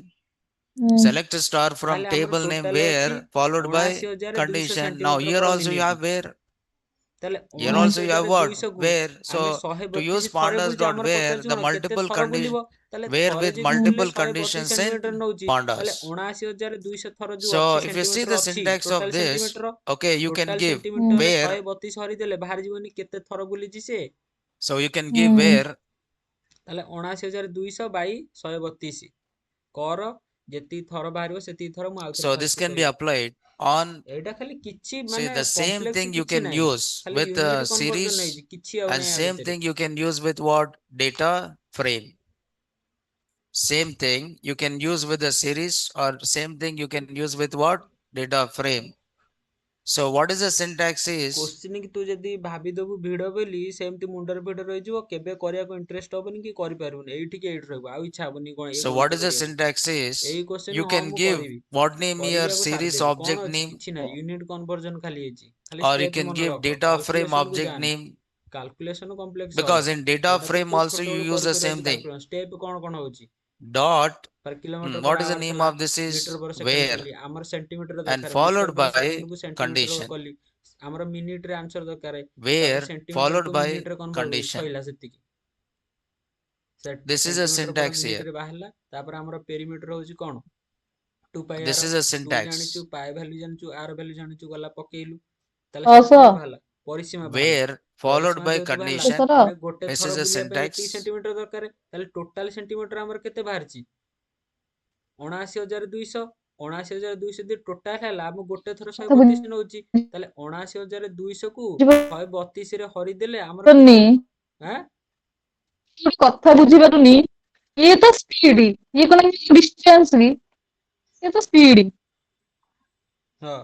ହୁଁ Select a star from ତାହେଲେ ଆମର table name ଟୋଟାଲ ଅଛି where followed by 79200 condition. Now centimetre here per also you minute. have where. ତାହେଲେ Here also you have what? 79200 କୁ Where. ଆମେ So to use 132 ଥରେ pandas ବୁଲିଛେ, dot ଆମର where ପଚାରୁଛି the କଣ କେତେ multiple ଥର condition ବୁଲିବ। ତାହେଲେ where ଥରେ with ଯଦି ହୁଁ ବୁଲିଲେ multiple 132 conditions ସେଣ୍ଟିମିଟର in ନଉଛି, ତାହେଲେ pandas. 79200 ଥର ଯୋଉ So ଅଛି if you see centimetre the ଅଛି, syntax of total this, centimetre, okay, you can total give ହୁଁ ସେଣ୍ଟିମିଟରରେ where. 132 ହରିଦେଲେ ବାହାରି ଯିବନି କେତେ ଥର ବୁଲିଛି ସେ। So you can give ହୁଁ where. ତାହେଲେ 79200 ବାଇ 132 କର, ଯେତିକି ଥର ବାହାରିବ ସେତିକି ଥର ମୁଁ ଆଉଥରେ So this ଫାଷ୍ଟରୁ can be କହିବି। applied on, ଏଇଟା ଖାଲି କିଛି see, ମାନେ the same complex thing you କିଛି can ନାହିଁ, use ଖାଲି with unit a conversion series ହେଇଛି, କିଛି ଆଉ and ନାହିଁ ଆ same ଭିତରେ। thing you can use with what? Data frame. Same thing you can use with a series or same thing you can use with what? Data frame. So what is the syntax is? Question କି ତୁ ଯଦି ଭାବିଦବୁ ଭିଡ ବୋଲି, ସେମିତି ମୁଣ୍ଡରେ ଭିଡ ରହିଯିବ, କେବେ କରିବାକୁ ଇଣ୍ଟରେଷ୍ଟ ହବନି କି କରିପାରିବୁନି, ଏଇଠିକି ଏଇଠି ରହିବ, ଆଉ ଇଚ୍ଛା hବନି କଣ ଏ So what ଗଣିତ is the କରିବାକୁ। syntax is? ଏଇ You କୋଶ୍ଚିନ୍ ହଁ can ମୁଁ give କରିବି, what name here, କରିକି ଆଗ series ସାରିଦେବି, object କଣ ଅଛି name, କିଛି ନାହିଁ, ୟୁନିଟ କନଭର୍ଜନ ଖାଲି ହେଇଛି, ଖାଲି or you ଷ୍ଟେପ୍ସ can ମନେ give ରଖ, data frame କାଲକୁଲେସନ କୁ object ଯାଆନି। name, କାଲକୁଲେସନ କମ୍ପ୍ଲେକ୍ସ ହବ, because in data ଏଇଟା ତ frame ତୁ also you ଛୋଟବେଳୁ use କରି the କରି same ଆଇଛୁ thing. କାଲକୁଲେସନ। ଷ୍ଟେପ୍ କଣ କଣ ହଉଛି, dot. per kilometer per What is the hour name thela of this meter is per second where, କଲି ଆମର ସେଣ୍ଟିମିଟର and ଦରକାର metre followed per by second କୁ ସେଣ୍ଟିମିଟର condition, କଲି ଆମର ମିନିଟ ରେ ଆନ୍ସର ଦରକାର ତାପରେ where ସେଣ୍ଟିମିଟର followed କୁ by ମିନିଟ ରେ କନଭର୍ଟ କଲି condition. ସଇଲା ସେତିକି This is a ସେଣ୍ଟିମିଟର ପରେ syntax here. ମିନିଟ ରେ ବାହାରିଲା ତାପରେ ଆମର ପେରିମିଟର ହଉଛି କଣ 2 ପାଇ This R is a 2 syntax. ଜାଣିଛୁ ପାଏ ଭ୍ୟାଲୁ ଜାଣିଛୁ ଆର ଭ୍ୟାଲୁ ଜାଣିଛୁ ଗଲା ପକେଇଲୁ ତାହେଲେ ସେଟା ଛଅଶହ କଣ ବାହାରିଲା ପରିସୀମା ବାହାରିଲା Where followed ପରିସୀମା by ଯେହେତୁ ବାହାରିଲା condition. କେଶର ମାନେ ଗୋଟେ This ଥର is a ବୁଲିବା ପାଇଁ ଏତିକି syntax. ସେଣ୍ଟିମିଟର ଦରକାର ତାହେଲେ ଟୋଟାଲ ସେଣ୍ଟିମିଟର ଆମର କେତେ ବାହାରିଛି 79200 79200 ଯଦି ଟୋଟାଲ ହେଲା ଆମ ଗୋଟେ ଥର କଥା 132 ନଉଛି ତାହେଲେ 79200 କୁ ବୁଝିପାରୁନି 132 ରେ ହରିଦେଲେ ଆମର କେତେ ଆଁ କଥା ବୁଝିପାରୁନି ଇଏ ତ ସ୍ପିଡ ଇଏ କଣ ଡିଷ୍ଟାନ୍ସ ବି ଇଏ ତ ସ୍ପିଡ ହଁ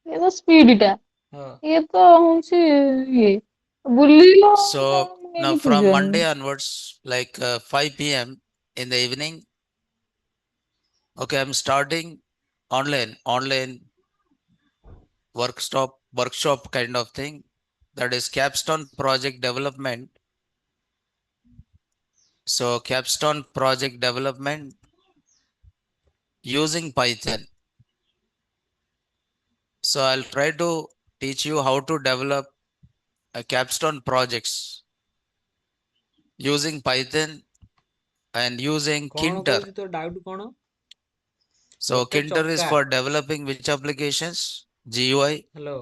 ଇଏ ତ ସ୍ପିଡ ଟା ହଁ ଇଏ ତ ହଉଛି ଇଏ ବୁଲିଲ So now କିଛି from ବୁଝିପାରୁନି Monday onwards, like 5 p.m. in the evening, okay, I'm starting online workshop kind of thing. That is capstone project development. So capstone project development using Python. So I'll try to teach you how to develop a capstone projects using Python and using କଣ Kinter. କହୁଛି ତୋ doubt କଣ So ଗୋଟେ Kinter is ଚକା for developing which applications? GUI, hello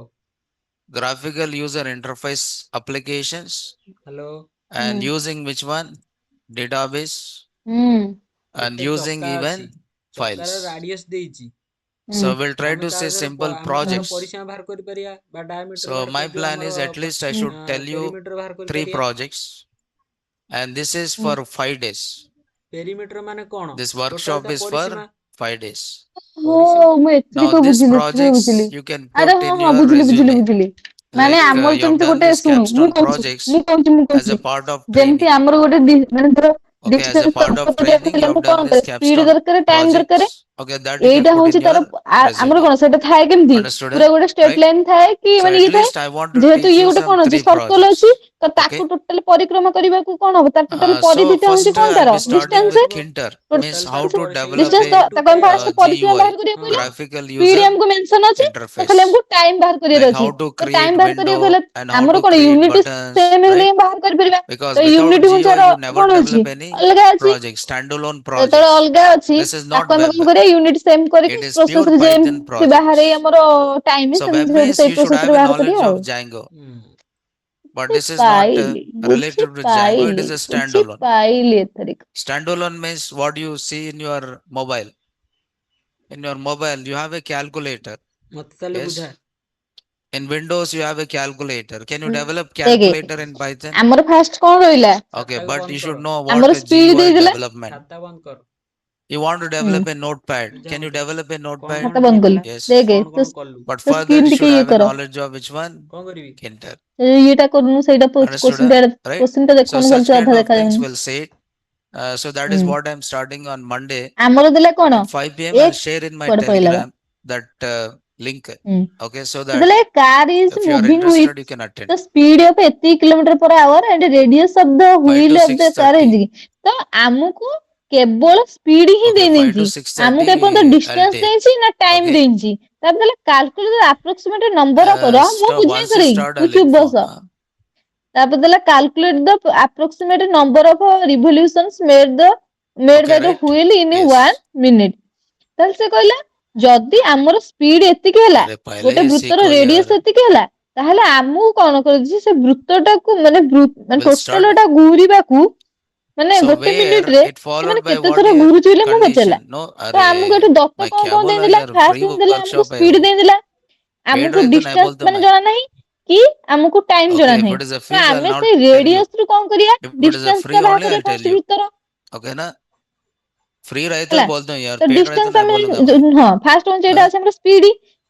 graphical user interface applications, hello and using which one? Database, ହୁଁ and ଗୋଟେ using ଚକା ଅଛି even ଚକାର files. ରାଡିୟସ ଦେଇଛି So we'll try ଆମେ to say ତାର simple ଆମେ ତାର projects. ପରିସୀମା ବାହାର କରିପାରିବା ବା ଡାୟାମିଟର So ବାହାର my କରି ଯୋଉ plan ଆମର is at least I should tell you perimeter ବାହାର 3 କରିପାରିବା projects, and this is for 5 days. Perimeter ମାନେ କଣ This ଟୋଟାଲ workshop ଟା is for ପରିସୀମା 5 days. ହଁ ପରିସୀମା ମୁଁ Now ଏଥରିକ these ବୁଝିଲି projects ବୁଝିଲି you can ଆରେ put ହଁ in ହଁ your ବୁଝିଲି resume. ମାନେ Like ଆମର you have ଯେମିତି done ଗୋଟେ this ଶୁଣୁ capstone projects ମୁଁ as a କହୁଛି part of ଯେମିତି training. ଆମର ଗୋଟେ ମାନେ ଧର Okay, as a distance part of training, you have ଆମକୁ done କଣ this ଦରକାର ସ୍ପିଡ capstone ଦରକାର ଟାଇମ ଦରକାର projects. Okay, that you can ଏଇଟା put in ହଉଛି your ତାର ଆମର resume. କଣ ସେଟା ଥାଏ କେମିତି Understood? ପୁରା ଗୋଟେ ଷ୍ଟ୍ରେଟ Right? ଲାଇନ ଥାଏ କି So ମାନେ at ଇଏ ଥାଏ least I want to ଯେହେତୁ teach ଇଏ you ଗୋଟେ some କଣ ଅଛି 3 ସର୍କଲ projects. ଅଛି ତ ତାକୁ Okay. ଟୋଟାଲ ପରିକ୍ରମା କରିବାକୁ କଣ ହବ ତାର ଟୋଟାଲ So ପରିଧିଟା ହଉଛି first କଣ I'll ତାର be starting ଡିଷ୍ଟାନ୍ସ with ଆସିବ Kinter, means ଟୋଟାଲ how ତାର to ସେଇଟା develop ଡିଷ୍ଟାନ୍ସ a ହଉଛି 2 ତାକୁ ଆମେ ପାଇ ଆର ଫାଷ୍ଟ ପରିସୀମା GUI, ବାହାର କରିବାକୁ ହଁ କହିଲା graphical ସ୍ପିଡ user ଆମକୁ ମେନସନ ଅଛି ତ interface, ଖାଲି ଆମକୁ ଟାଇମ ବାହାର କରିବାର like ଅଛି how to ତ ଟାଇମ create ବାହାର କରିବାକୁ window ହେଲେ and how ଆମର to କଣ create ୟୁନିଟ buttons, ସେମ ହେଲେ right? ହିଁ ବାହାର କରିପାରିବା Because ତ without ୟୁନିଟ GUI, ପୁଣି you never କଣ ଅଛି develop any ଅଲଗା ଅଛି project, standalone ଯେତେବେଳେ projects. ଅଲଗା ଅଛି This is ତାକୁ not ଆମେ web. କଣ କରିବା ୟୁନିଟ ସେମ କରିକି It is ପ୍ରୋସେସ pure ରେ Python ଯେମିତି ବାହାରେ projects. ଆମର ଟାଇମ So web ସେମିତି means ସେଇ you should ପ୍ରୋସେସ have ରେ a ବାହାର knowledge କରିବା of ଆଉ Django, but this is not ବୁଝିପାଇଲି related to Django. It is a standalone. ବୁଝିପାଇଲି ଏଥରିକ Standalone means what you see in your mobile. In your mobile, you have a calculator. ମତେ ତାହେଲେ ବୁଝା Yes. In Windows, you have a calculator. Can you develop ଦେଖେ calculator in Python? ଆମର first କଣ ରହିଲା Okay, ଖାତାକୁ but ବନ୍ଦ you କର should know what ଆମର a ସ୍ପିଡ GUI ଦେଇଦେଲା development. ଖାତା ବନ୍ଦ କର You want to ହୁଁ develop a notepad. ବୁଝା Can you ମତେ develop a କଣ notepad? କଣ ଖାତା ବନ୍ଦ କଲି ଦେଇଥିଲା Yes. ଦେଖେ କଣ କଣ କଲୁ But ତ further, ସ୍କ୍ରିନ୍ you ଟିକେ should ଇଏ have a କର knowledge of which one? କଣ କରିବି Kinter. ଇଏଟା କରୁନୁ ସେଇଟା Understood? Question Right? ଟା So ଦେଖଉନୁ such ଭଲସେ kind ଅଧା of things ଦେଖାଯାଉନି will say. So that is ହୁଁ what I'm starting on Monday ଆମର ଦେଲା କଣ at 5 p.m. I'll ଏକ share in my କୁଆଡେ ପଳେଇଲା ବା Telegram that link. ହୁଁ Okay, so ସେ that ଦେଲା car is if you are moving with interested, you can attend. The speed of ଏତିକି kilometre per hour and radius of the 5 to wheel of the car 6:30. Is ତ ଆମକୁ କେବଳ speed ହିଁ Okay, 5 ଦେଇନେଇଛି to ଆମକୁ 6:30 ଏପର୍ଯ୍ୟନ୍ତ I'll distance take. ଦେଇଛି ନା time Okay. ଦେଇଛି ତାପରେ ଦେଲା କାଲକୁଲେଟ ଆପ୍ରୋକ୍ସିମେଟ ନମ୍ବର ଅଫ ରହ ମୁଁ Stop. ବୁଝେଇ Once you ସାରିବି start, ତୁ I'll ଚୁପ inform. ବସ ତାପରେ ଦେଲା calculate the approximate number of revolutions made Okay, by the right? wheel in one Yes. minute ତାହେଲେ ସେ କହିଲା ଯଦି ଆମର ସ୍ପିଡ ଏତିକି ହେଲା अरे पहले ଗୋଟେ ही ବୃତ୍ତର सीखो ରେଡିୟସ यार. ଏତିକି ହେଲା ତାହେଲେ ଆମକୁ କଣ କରିଛି ସେ ବୃତ୍ତଟାକୁ ମାନେ We'll start. ଟୋଟାଲ ଟା ଘୁରିବାକୁ ମାନେ So ଗୋଟେ ମିନିଟ where ରେ it followed ସେମାନେ by କେତେ what ଥର year? ଘୁରୁଛି ବୋଲି ମୁଁ ପଚାରିଲା Condition. No, ତ ଆମକୁ ଏଠୁ अरे ଦତ୍ତ मैं କଣ क्या କଣ बोला ଦେଇଦେଲା यार, ଫାଷ୍ଟ फ्री ଦେଇଦେଲା ଆମକୁ वर्कशॉप है ସ୍ପିଡ वो. ଦେଇଦେଲା पेड ଆମକୁ रहे तो नहीं ଡିଷ୍ଟାନ୍ସ बोलता ମାନେ मैं. ଜଣା ନାହିଁ କି ଆମକୁ ଟାଇମ ଜଣା Okay, if ନାହିଁ it is a ତ fees, I'll ଆମେ not ସେଇ tell you. ରେଡିୟସ ରୁ କଣ କରିବା If it is a distance free ଟା ବାହାର only, କରିବା I'll tell ଫାଷ୍ଟ you. ବୃତ୍ତର Okay ना? फ्री रहे तो ହେଲା बोलता हूँ यार, ତ पेड रहे तो ଡିଷ୍ଟାନ୍ସ नहीं ଆମେ बोलूंगा मैं. ହଁ ଫାଷ୍ଟ ହଉଛି ଏଇଟା हाँ? ଅଛି ଆମର ସ୍ପିଡ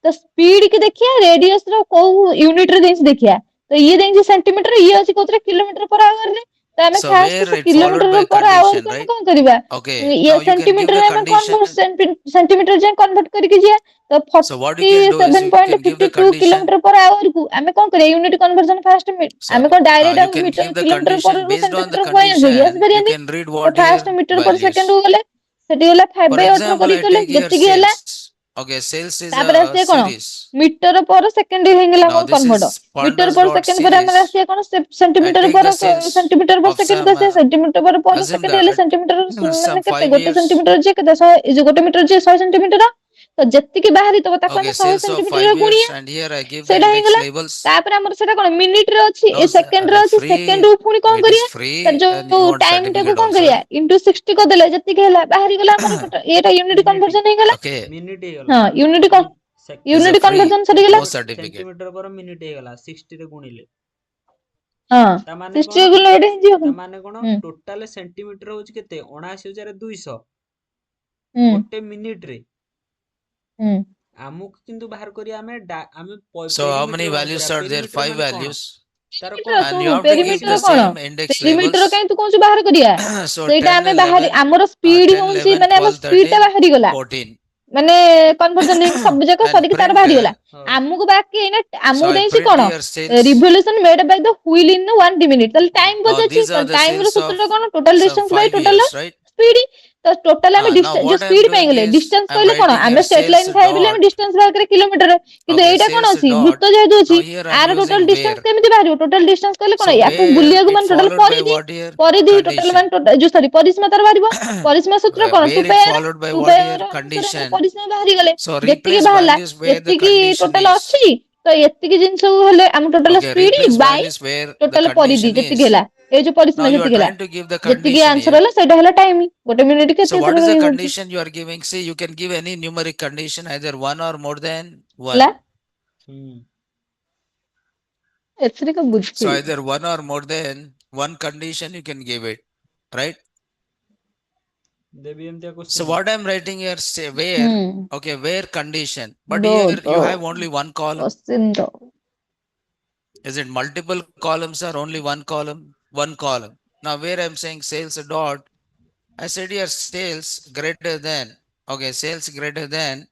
ତ ସ୍ପିଡ କି ଦେଖିବା ରେଡିୟସ ର କୋଉ ୟୁନିଟ ରେ ଦେଇଛି ଦେଖିବା ତ ଇଏ ଦେଇଛି ସେଣ୍ଟିମିଟର ଇଏ ଅଛି କୋଉଥିରେ କିଲୋମିଟର ପର ଆୱାର ରେ ତ ଆମେ So ଫାଷ୍ଟ where ସେ it followed kilometre by per condition, ଆୱାରକୁ ଆମେ right? କଣ କରିବା, Okay. ଇଏ Now you can give the centimetre ଆମେ condition. ସେଣ୍ଟିମିଟର ଯାଏଁ କନଭର୍ଟ କରିକି ଯିବା। ତ So what you can do is you can give the 47.52 condition. Kilometre per ଆୱାରକୁ ଆମେ କଣ କରିବା, ୟୁନିଟ କନଭର୍ସନ ଫାଷ୍ଟ So ଆମେ କଣ direct you can metre give the kilometre condition. ପରରୁ Based on the ସେଣ୍ଟିମିଟର ପଳେଇ ଆସିବା କି, condition, you ଆସିପାରିବାନି। can read ତ what fast your metre per ସେକେଣ୍ଡକୁ values. ଗଲେ ସେଠି ହେଲା For 5/18 example, I କରିକି ଗଲେ take here ଯେତିକି ହେଲା, sales. Okay, sales is ତାପରେ a ଆସିବା କଣ series. ମିଟର ପର ସେକେଣ୍ଡ ହେଇଗଲା Now ଆମର this convert. is metre pandas per dot second ପରେ ଆମର series. ଆସିବା କଣ I centimetre take per the sales centimetre per of ସେକେଣ୍ଡକୁ some ଆସିବା। ସେଣ୍ଟିମିଟର ପର assume ସେକେଣ୍ଡ ହେଲେ that ସେଣ୍ଟିମିଟର ମାନେ some କେତେ, 5 ଗୋଟେ years. ସେଣ୍ଟିମିଟର ଯେ କେତେ 100, ଏ ଯୋଉ ଗୋଟେ ମିଟର ଯେ 100 ସେଣ୍ଟିମିଟର। ତ ଯେତିକି ବାହାରିଥିବ ତାକୁ Okay, ଆମେ 100 sales of ସେଣ୍ଟିମିଟରରେ 5 years, ଗୁଣିବା, and here I give the ସେଇଟା index ହେଇଗଲା। labels. ତାପରେ ଆମର ସେଟା କଣ ମିନିଟରେ ଅଛି, Now ଏ ସେକେଣ୍ଡରେ ଅଛି, free, ସେକେଣ୍ଡରୁ ପୁଣି କଣ it is କରିବା ତାର free, and ଯୋଉ you want ଟାଇମ ଟାକୁ certificate କଣ also, କରିବା right? ଇଣ୍ଟୁ 60 କରିଦେଲେ ଯେତିକି ହେଲା ବାହାରିଗଲା ଆମର ଟୋଟାଲ ଏଟା ୟୁନିଟ ମିନିଟ୍ କନଭର୍ସନ ହେଇଗଲା। Okay, ମିନିଟ୍ ହେଇଗଲା। ହଁ mean is a unit free, conversion ସରିଗଲା। no certificate. Centimetre per minute ହେଇଗଲା 60 ରେ ଗୁଣିଲେ। ହଁ ତା ମାନେ କଣ 60 ଗୁଣିଲେ ଏଇଟା ହେଇଯିବ ତା କଣ? ମାନେ କଣ ହୁଁ ଟୋଟାଲ ସେଣ୍ଟିମିଟର ହଉଛି କେତେ 79200 ହୁଁ ଗୋଟେ ମିନିଟରେ। ହୁଁ ଆମକୁ କିନ୍ତୁ ବାହାର କରିବା ଆମେ So how many ପେରିମିଟର ବାହାର values କରିବା। are there? ପେରିମିଟର 5 ମାନେ କଣ values, ତାର ପେରିମିଟର କଣ and you ଶୁଣୁ have to give perimeter the କଣ, same index ପେରିମିଟର labels. କାହିଁ ତୁ କହୁଛୁ ବାହାର କରିବା, So ସେଇଟା 10, ଆମେ ବାହାରି 11, ଆମର ସ୍ପିଡ 10, ହଉଛି 11, ମାନେ ଆମ 12, ସ୍ପିଡ ଟା 13, ବାହାରିଗଲା, 14, ମାନେ କନଭର୍ଜନ ହେଇକି ସବୁ ଯାକ and ସରିକି ତାର print. ବାହାରିଗଲା। ହଁ ଆମକୁ ବାକି ଏଇନା So ଆମକୁ I ଦେଇଛି print କଣ here sales. Revolution made Bai the wheel in 1 minute, ତାହେଲେ ହୁଁ ଟାଇମ Now ବଜାଉଛି। these ତ are the ଟାଇମ ର sales ସୂତ୍ର of କଣ, total some distance by 5 total years, right? Speed. ତ ଟୋଟାଲ ଆମେ Now ଯୋଉ what ସ୍ପିଡ I'm ପାଇଁ doing ଗଲେ is ଡିଷ୍ଟାନ୍ସ I'm କହିଲେ କଣ, writing ଆମେ here ଷ୍ଟ୍ରେଟ ଲାଇନ sales ଥାଏ ବୋଲି ଆମେ dot. ଡିଷ୍ଟାନ୍ସ ବାହାର କରିବା କିଲୋମିଟର, କିନ୍ତୁ Okay, ଏଇଟା କଣ sales ଅଛି dot. ବୃତ୍ତ ଯେହେତୁ ଅଛି, Now here I'm R total using distance where. କେମିତି ବାହାରିବ, ଟୋଟାଲ ଡିଷ୍ଟାନ୍ସ କହିଲେ କଣ So ୟାକୁ where ବୁଲିବାକୁ it ମାନେ total followed by Paridhi, what here? Paridhi total ମାନେ Condition. ଯୋଉ ସରି ପରିସୀମା ତାର ବାହାରିବ। ପରିସୀମା ସୂତ୍ର କଣ, 2 Where it ପାଇ ଆର, followed by 2 what ପାଇ here? ଆର ଅନୁସାରେ ଆମର Condition. ପରିସୀମା ବାହାରିଗଲେ So ଯେତିକି replace ବାହାରିଲା, values where the ଏତିକି condition ଟୋଟାଲ is. ଅଛି। ତ ଏତିକି ଜିନିଷକୁ ହେଲେ ଆମ total Okay, speed replace Bai values where the total Paridhi condition ଯେତିକି is. ହେଲା, ଏଇ ଯୋଉ ପରିସୀମା Now you are ଯେତିକି ହେଲା, trying to give the ଯେତିକି condition ଆନ୍ସର here. ହେଲା ସେଇଟା ହେଲା ଟାଇମ, ଗୋଟେ ମିନିଟ So କେତେ what ଥର is the ଇଏ ହଉଛି condition you are giving? See, you can give any numeric condition, either one or more than ହେଲା। one. ହୁଁ ଏଥିରେ କଣ So ବୁଝେଇବି। either one or more than one condition you can give it, right? ଦେବି ଏମିତିଆ So question. what I'm writing here, say ହୁଁ where, okay, where condition. But ଦो here ଦୋ you have only one column. Question ଦୋ। Is it multiple columns or only one column? One column. Now where I'm saying sales dot, I said here sales greater than, okay, sales greater than,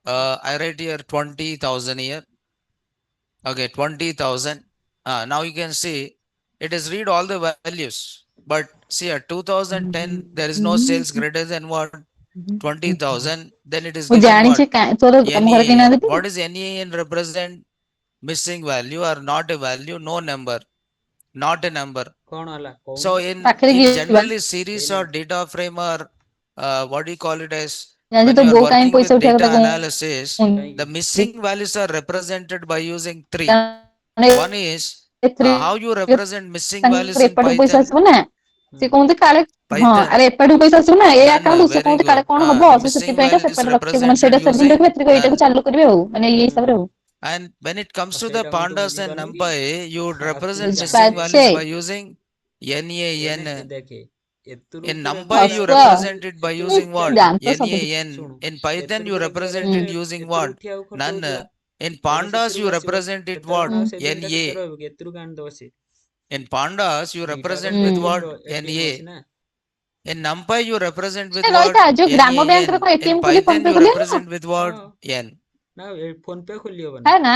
I write here 20,000 here. Okay, 20,000. Now you can see it is read all the values. But see at 2010, there is no sales greater than what? 20,000. Then it is ମୁଁ given what? ଜାଣିଛି ତୋର ତମ ଘରେ କେହି NAN. ନାହାନ୍ତି ଟି? What is NAN represent? Missing value or not a value, no number, not a number. କଣ ହେଲା So କହୁନୁ? ପାଖରେ in କିଏ ବା? generally series କେହି or ନାହାନ୍ତି। data frame or what do you call it as, ଜାଣିଛି when ତୋ you are ବୋଉ କାହିଁ working ପଇସା with ଉଠେଇବା data କଥା analysis, କାହିଁକି? the କହୁଛି। missing values are represented by using three. କାରଣ One is ଏଥିରେ how you represent missing values ତାଙ୍କର in ଏପଟକୁ ପଇସା Python. ଆସିବ ନା, ହୁଁ ସେ କୁହନ୍ତି କାଳେ ହଁ Python. ଆରେ ଏପଟକୁ ପଇସା ଆସିବ ନା ଏ Done. ଆକାଉଣ୍ଟ, ସେ Very କହୁଛି କାଳେ good. କଣ ହବ, The ସେ missing ସେଥିପାଇଁକା values ସେପଟେ ରଖିବ, ମାନେ represented ସେଇଟା ସେଭିଂ ରଖିବ, using ଏଥିରେ ଏଇଟାକୁ none. ଚାଲୁ କରିବେ ଆଉ, ମାନେ ଏଇ ହୁଁ ହିସାବରେ ଆଉ। And when it comes ଆଉ to the ସେଇଟା ମୁଁ ତ pandas and ବୁଝିପାରୁନି କି numpy, you would ଆଉ ତୁ represent missing ଜାଣିଛୁ ବୁଝିପାରୁଛେ values by using ଏନେ NAN. ଦେଖେ ଏଥିରୁ In ପୁରା NumPy, ପୁରା you ହସ ଟୋଟାଲି represent it by ଏଥିରୁ using what? ଜାଣିତ ସବୁ କିଛି। NAN. ଶୁଣୁ In Python, ଏଥିରୁ you ପୁରା represent ହୁଁ it ଗ୍ୟାରେଣ୍ଟି using ଏଥିରୁ what? ଉଠିବାକୁ ଖର୍ଚ୍ଚ ହଉଥିଲା। None. In ଏଇନେ pandas, ସେଥିରୁ you ଆସିବ represent it ସେତେବେଳେ what? କଣ ଆଉ ହୁଁ ସେଭିଂ ଟା NA. ସେତେ ରହିବ କି ଏଥିରୁ କାହିଁ ଦବ ସେ In pandas, you ଦିଟା ଯାକ represent ତ with ହୁଁ what? ATM NA. ଅଛି ନା। In NumPy, you represent with A what? ରହିଥା ଯୋଉ ଗ୍ରାମ ବ୍ୟାଙ୍କରେ NAN. କଣ In ଏଟିଏମ୍ ଖୋଲି ଫୋନ Python, ପେ you ଖୋଲି ହବ? represent with what? ହଁ N. ନା ଫୋନ ପେ ଖୋଲି ହବନି। ହେ ନା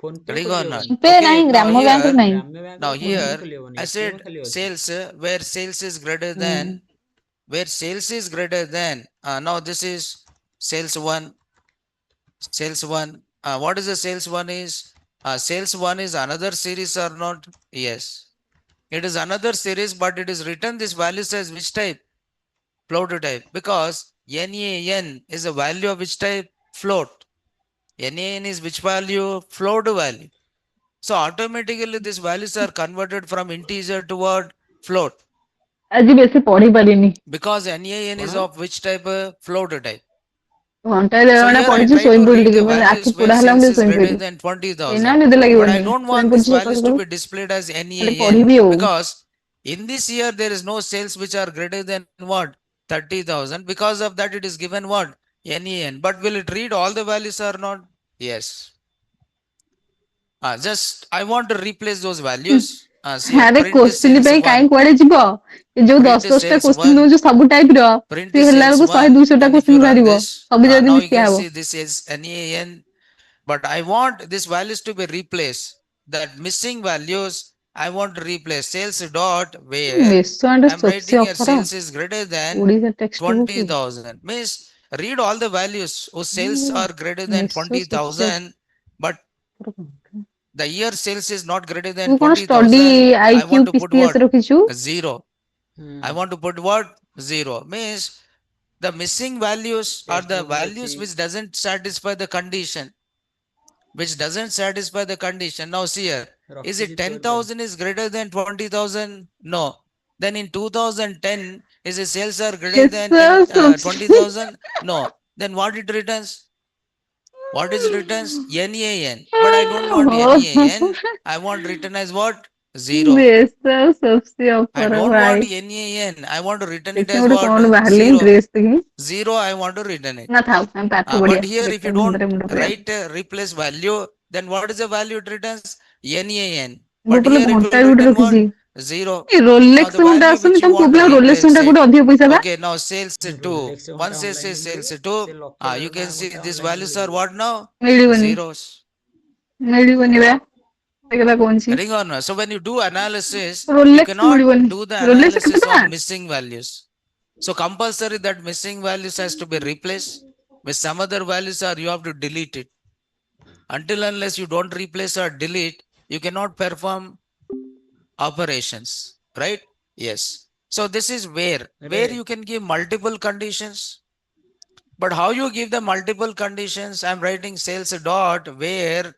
ଫୋନ ପେ Ready or ଖୋଲି not? ହବନି। ପେ Okay, ନାହିଁ, ଗ୍ରାମ ବ୍ୟାଙ୍କରେ ନାହିଁ। ଗ୍ରାମ୍ୟ now ବ୍ୟାଙ୍କରେ ଫୋନ ପେ here, ଖୋଲି ହବନି, I ଏଟିଏମ said ଖାଲି ଅଛି। sales, where sales is greater ହୁଁ than, where sales is greater than, now this is sales one, sales one. What is the sales one is? Sales one is another series or not? Yes. It is another series, but it is written this value says which type? Float type. Because NAN is a value of which type? Float. NAN is which value? Float value. So automatically these values are converted from integer to what? Float. ଆଜି ବେଶୀ ପଢି ପାରିନି, Because NAN is କଣ of which type? Float type. ଘଣ୍ଟାଏ ଦେଢ So ଘଣ୍ଟା here I ପଢିଛି, try ଶୋଇ to ପଡିଲି read ଟିକେ, the ମାନେ ଆଖି values where ପୋଡା ହେଲା, ମୁଁ sales ଟିକେ is ଶୋଇ greater ପଡିଲି। than ଏଇନା 20,000. ନିଦ But I ଲାଗିବନି, don't ଶୋଇ want these ପଡିଛି values ସକାଳୁ to ସକାଳୁ be displayed as ଖାଲି NAN ପଢିବି ଆଉ। because in this year there is no sales which are greater than what? 30,000. Because of that it is given what? NAN. But will it read all the values or not? Yes. Just I want to replace those values. See here, ଆରେ print question sales ପାଇଁ କାହିଁ 1, କୁଆଡେ ଯିବ? ଏ ଯୋଉ print 10 ଟା sales question 1, ଦଉଛୁ ସବୁ type ର, print ସେ ହେଲା sales ବେଳକୁ 100 1, 200 ଟା and if you question run ବାହାରିବ, this, ସବୁ ଯଦି now you ମିଶିଆ can ହବ। see this is NaN, but I want these values to be replaced. That missing values, I want to replace sales dot where Mesha and I'm ସୋପସି writing here offer sales is greater than Odisha text book 20,000. Means read all the values whose sales are greater than Mesha ସୋପସି 20,000, but offer କଣ? the year sales is not greater than ତୁ କଣ study 20,000. I IQ want to put PCS what? ରଖିଛୁ? 0. I ହୁଁ want to put what? 0. Means the missing values are text the book ରେ ଅଛି values which doesn't satisfy the condition. Which doesn't satisfy the condition. Now see here. Is ରଖିଛି it ତୋରି ପାଇଁ 10,000 is greater than 20,000? No. Then in 2010, is the sales are greater than Mesha ସୋପସି 20,000? No. Then what it returns? What is returns? NaN. But I don't want NaN. I want written as what? 0. Mesha ସୋପସି I offer don't want ଭାଇ NaN. I want to return it ଦେଖିବା as ଗୋଟେ what? କଣ ବାହାରିଲି 0. Dress ଦେଖି 0 I want to return it. ନା ଥାଉ ଆମେ ପାଠ But ପଢିଆ here if you ବେକାର don't ଧନ୍ଦାରେ ମୁଣ୍ଡ ପୁରେଇବା। write replace value, then what is the value it returns? NaN. ମୋ But ପିଲା here it ଘଣ୍ଟା will ବି ଗୋଟେ return what? ରଖିଛି। 0. ଏ Now the ରୋଲେକ୍ସ ଘଣ୍ଟା value ଆସୁନି which you ତମ ପୁଅ want to ପିଲା ରୋଲେକ୍ସ replace ଘଣ୍ଟା it. କୋଉଠି ଅଧିକ ପଇସା ବା? Okay, now sales 2. ରୋଲେକ୍ସ ଘଣ୍ଟା Once I say online sales ମିଳିବ, 2, ସେ ଲକ୍ଷେ you can ଟଙ୍କା see ଗୋଟେ these ଅନଲାଇନ values are ମିଳିଯିବ। what now? ମିଳିବନି Zeros. ମିଳିବନି ବା ସେ କଥା କହୁଛି Getting on? So when you do analysis, you Rolex cannot ମିଳିବନି। do the ରୋଲେକ୍ସ କେତେ analysis ଟଙ୍କା? on missing values. So compulsory that missing values has to be replaced with some other values, or you have to delete it. Until unless you don't replace or delete, you cannot perform operations, right? Yes. So this is where ରେ you can give multiple conditions. But how you give the multiple conditions? I'm writing sales dot where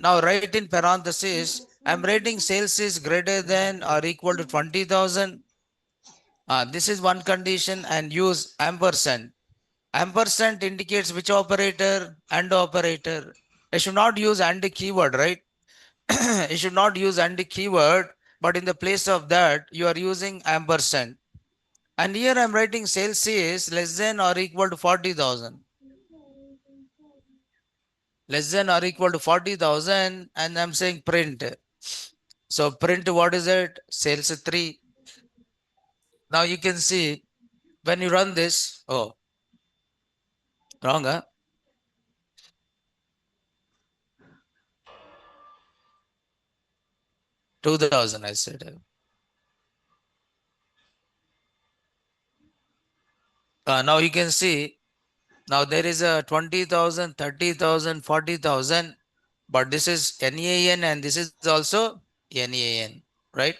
now write in parenthesis. I'm writing sales is greater than or equal to 20,000. This is one condition, and use ampersand. Ampersand indicates which operator? And operator. I should not use and keyword, right? You should not use and keyword, but in the place of that, you are using ampersand. And here I'm writing sales is less than or equal to 40,000. Less than or equal to 40,000, and I'm saying print. So print, what is it? Sales 3. Now you can see when you run this, oh, wrong, huh? 2000, I said. Now you can see, now there is a 20,000, 30,000, 40,000, but this is NaN and this is also NaN, right?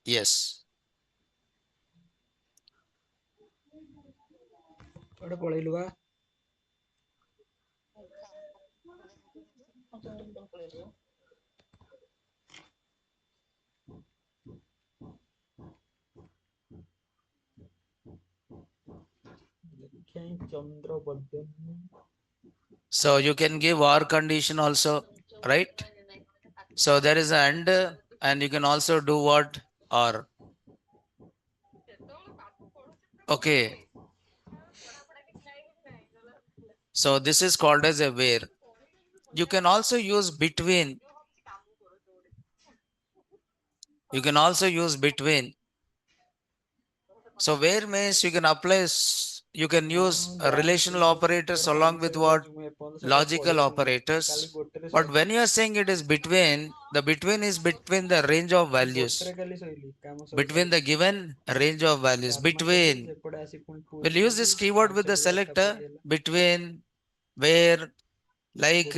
Yes. କୁଆଡେ ପଳେଇଲୁ ବା? ଦେଖିଆ ଚନ୍ଦ୍ର ବଦନ So you can give OR condition also, right? So there is an and you can also do what? OR. Okay. So this is called as a where. You can also use between. You can also use between. So where means you can apply, you can use ହଁ ଜାଣିଛି relational ମୁଁ operators ତୋର along with answer what? ଜାଣିଛି, ମୁଁ ଏପର୍ଯ୍ୟନ୍ତ ସେଟା Logical ପଢିନି, କାଲି operators. ଗୋଟେରେ But ଶୋଇଲି। when you are saying it is between, the between is between the range of ମୁଁ ଗୋଟେରେ values. କାଲି ଶୋଇଲି କାମ ସବୁ Between the ସାରିକି, given range of values. ଡାଲମା କଲି Between. ସେପଟେ ଆସି ପୁଣି We'll ପୁରୀ use କଲି, this keyword with the ପାଞ୍ଚଟି ଯାକ selector. ପୋଡିଗଲା। Between, where, like,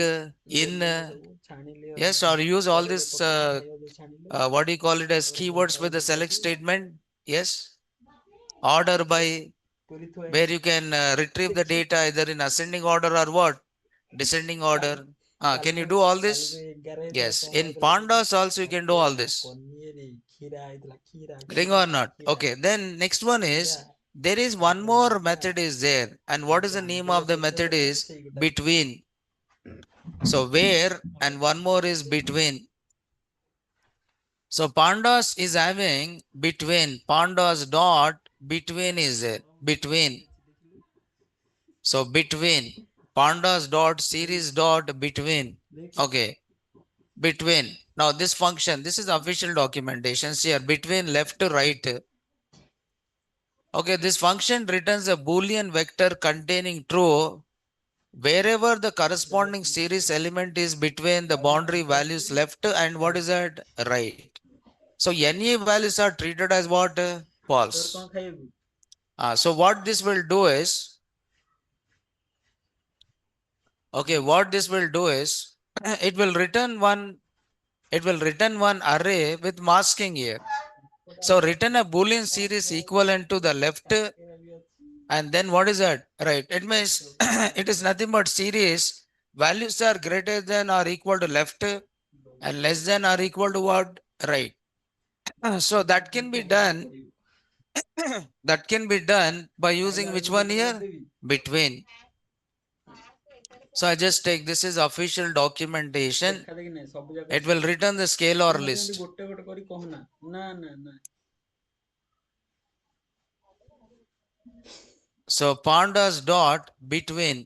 in, ବେଲିଲେ ସବୁ ଛାଣିଲି, yes, or use all କଡେଇରେ this, ପକେଇ ଖାଇବା ଦେଇ ଛାଣିଲେ, what do you call it as ତାପରେ keywords with ବଣ୍ଟାଲି the select ଦେଇଦେଲି, statement? Yes. Order by, Puri ଥୁଆ where ହେଇଛି you can retrieve the ଦେଖିବୁ। data either in ascending order or what? Descending କାଲି order. Can you do all କାଲି this? ଯୋଉ 11 ହେଇଥିଲା Yes. କଣ In ହେଇଥିଲା କହିଲୁ? pandas also you can do ଭାତ all ହେଇଥିଲା, this. ପନିର, କ୍ଷୀରା ହେଇଥିଲା, Getting or not? କ୍ଷୀରା, Okay. Then next one କ୍ଷୀରା, is, there is one ତାପରେ more ଭଜା, method is there. And ଆଉ what is ଯୋଉ the name ଆମ୍ବୁଲ of the ପଡିଥିବ method ତରକାରୀ is ସେଇ ଗୋଟାକ। between. So where and one more is between. So pandas is having between. Pandas dot between is there. Between. So between. Pandas dot series dot between. ଦେଖ Okay. between. Now this function, this is official documentations here, between left to right. Okay, this function returns a Boolean vector containing true wherever the corresponding series element is between the boundary values left and what is that? Right. So any values are treated as what? ତୋର କଣ False. ଖାଇବାକୁ? So what this will do is, okay, what this will do is, it will return one, it will return one array with masking here. So return a Boolean series equivalent to the left, and then what is that? Right. It means it is nothing but series. Values are greater than or equal to left and less than or equal to what? Right. So that can be done. That can be done by using which one here? Between. So I just take this is official documentation. ଦେଖା ଦେଖି ନାହିଁ ସବୁ ଯାକ It will same. return the scalar ତୁ ମତେ ଏମିତି list. ଗୋଟେ ଗୋଟେ କରି କହନା। ନା ନା ନା। So pandas dot between.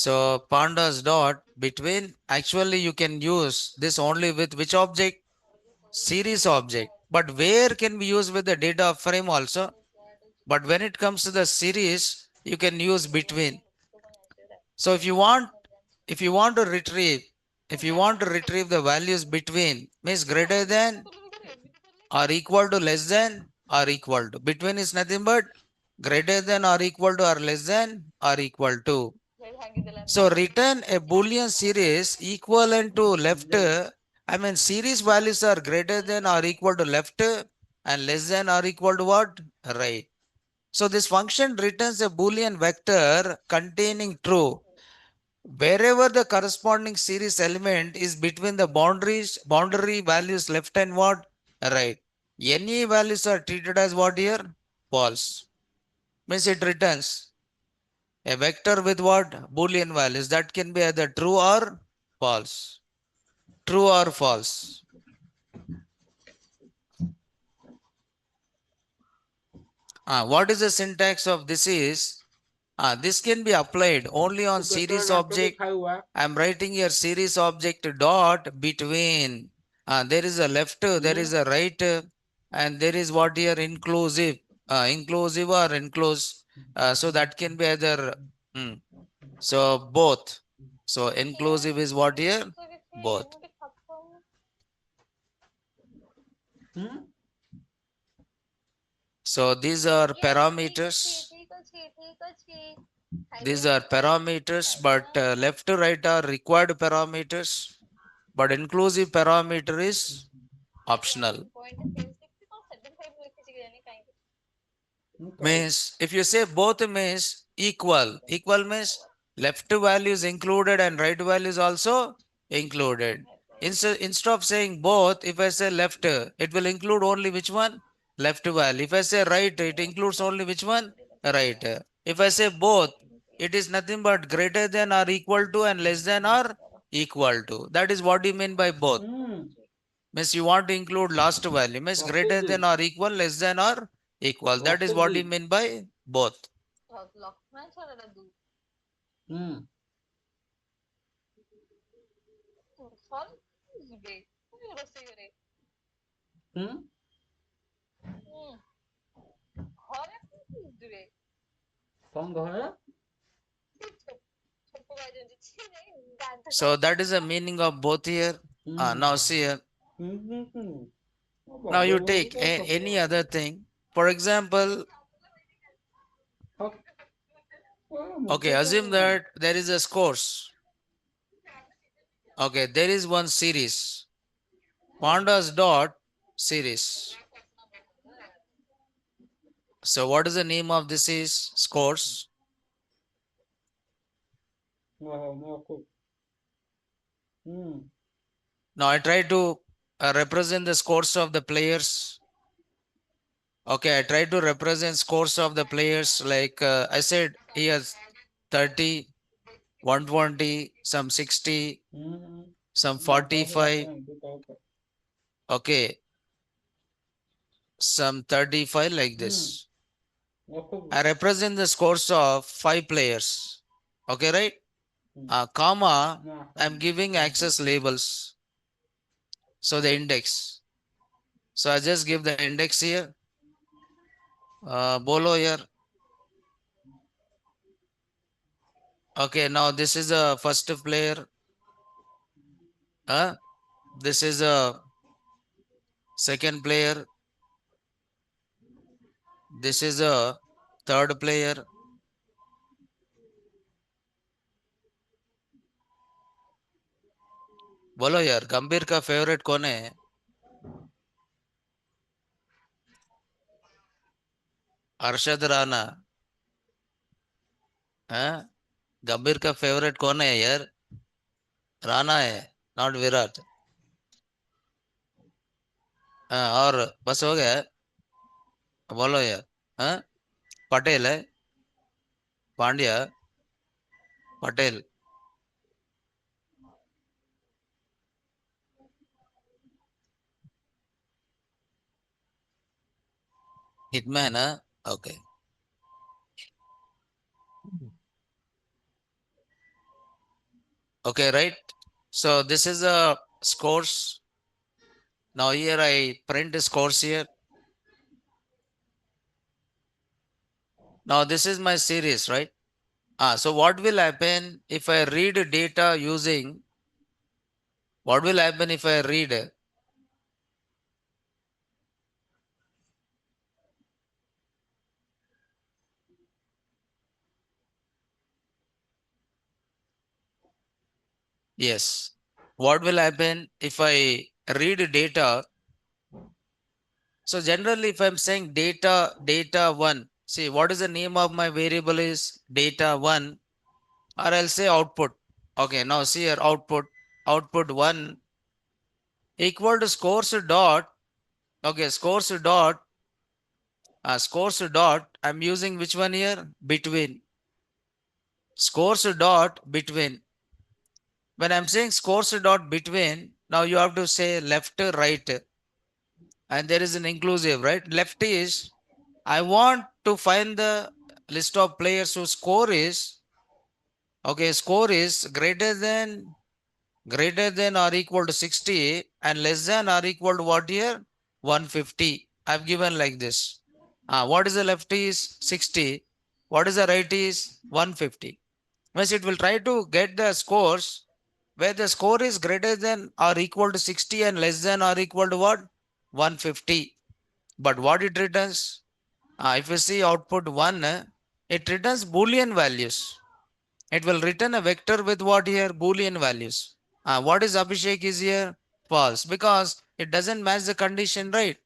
So pandas dot between. Actually, you can use this only with which object? Series object. But where can we use with the data frame also? But when it comes to the series, you can use between. So if you want to retrieve, if you want to retrieve the values between means greater than or equal to less than or equal to. Between is nothing but greater than or equal to or less than or equal to. So return a Boolean series equivalent to left. I mean series values are greater than or equal to left and less than or equal to what? Right. So this function returns a Boolean vector containing true wherever the corresponding series element is between the boundary values left and what? Right. Any values are treated as what here? False. Means it returns a vector with what? Boolean values that can be either true or false. True or false. What is the syntax of this is? This can be applied only on ତୁ କେତେବେଳେ series ଦାନ୍ତ ଦେଇ object. ଖାଇବୁ ଆ? I'm writing here series object dot between. There is a left, there is a right, and there is what here inclusive, inclusive or enclose. So that can be either. So both. So inclusive is what here? Both. ହୁଁ? So these are parameters. These are parameters, but left to right are required parameters. But inclusive parameter is optional. Means if you say both means equal. Equal means left value is included and right value is also included. Instead of saying both, if I say left, it will include only which one? Left value. If I say right, it includes only which one? Right. If I say both, it is nothing but greater than or equal to and less than or equal to. That is what you mean by both. Means you want to include last value. Means greater ରଖୁଛି। than or equal, less than or equal. That is what ରଖୁଛି। you mean by both. ହୁଁ। ହୁଁ? କଣ ଘରେ? So that is the meaning of both here. Now see here. ହୁଁ ହୁଁ ହୁଁ। Now ବଡ you ବୋଉ take ତ ଛୋଟ any ବୋଉ। other thing. For example, okay, assume that there is a scores. Okay, there is one series. Pandas dot series. So what is the name of this is scores? Now I try to represent the scores of the players. Okay, I try to represent scores of the players like I said he has 30, 120, some 60, some 45, okay, some 35 like this. I represent the scores of 5 players. Okay, right? Comma, I'm giving access labels. So the index. So I just give the index here. Bolo here. Okay, now this is a first player. This is a second player. This is a third player. बोलो यार गंभीर का favourite कौन है? अरशद राणा. हाँ, गंभीर का favourite कौन है यार? राणा है, नॉट विराट. हाँ, और बस हो गया. बोलो यार. हाँ, पटेल है. पांड्या. पटेल. हिटमैन. हाँ, okay. Okay, right. So this is a scores. Now here I print the scores here. Now this is my series, right? So what will happen if I read data using, what will happen if I read? Yes. What will happen if I read data? So generally if I'm saying data one, see what is the name of my variable is data one, or I'll say output. Okay, now see here output one equal to scores dot. Okay, scores dot, I'm using which one here? Between. Scores dot between. When I'm saying scores dot between, now you have to say left, right, and there is an inclusive, right? Left is, I want to find the list of players whose score is, okay, score is greater than or equal to 60 and less than or equal to what here? 150. I've given like this. What is the left is 60. What is the right is 150. Means it will try to get the scores where the score is greater than or equal to 60 and less than or equal to what? 150. But what it returns? If you see output 1, it returns Boolean values. It will return a vector with what here? Boolean values. What is Abhishek is here? False, because it doesn't match the condition, right?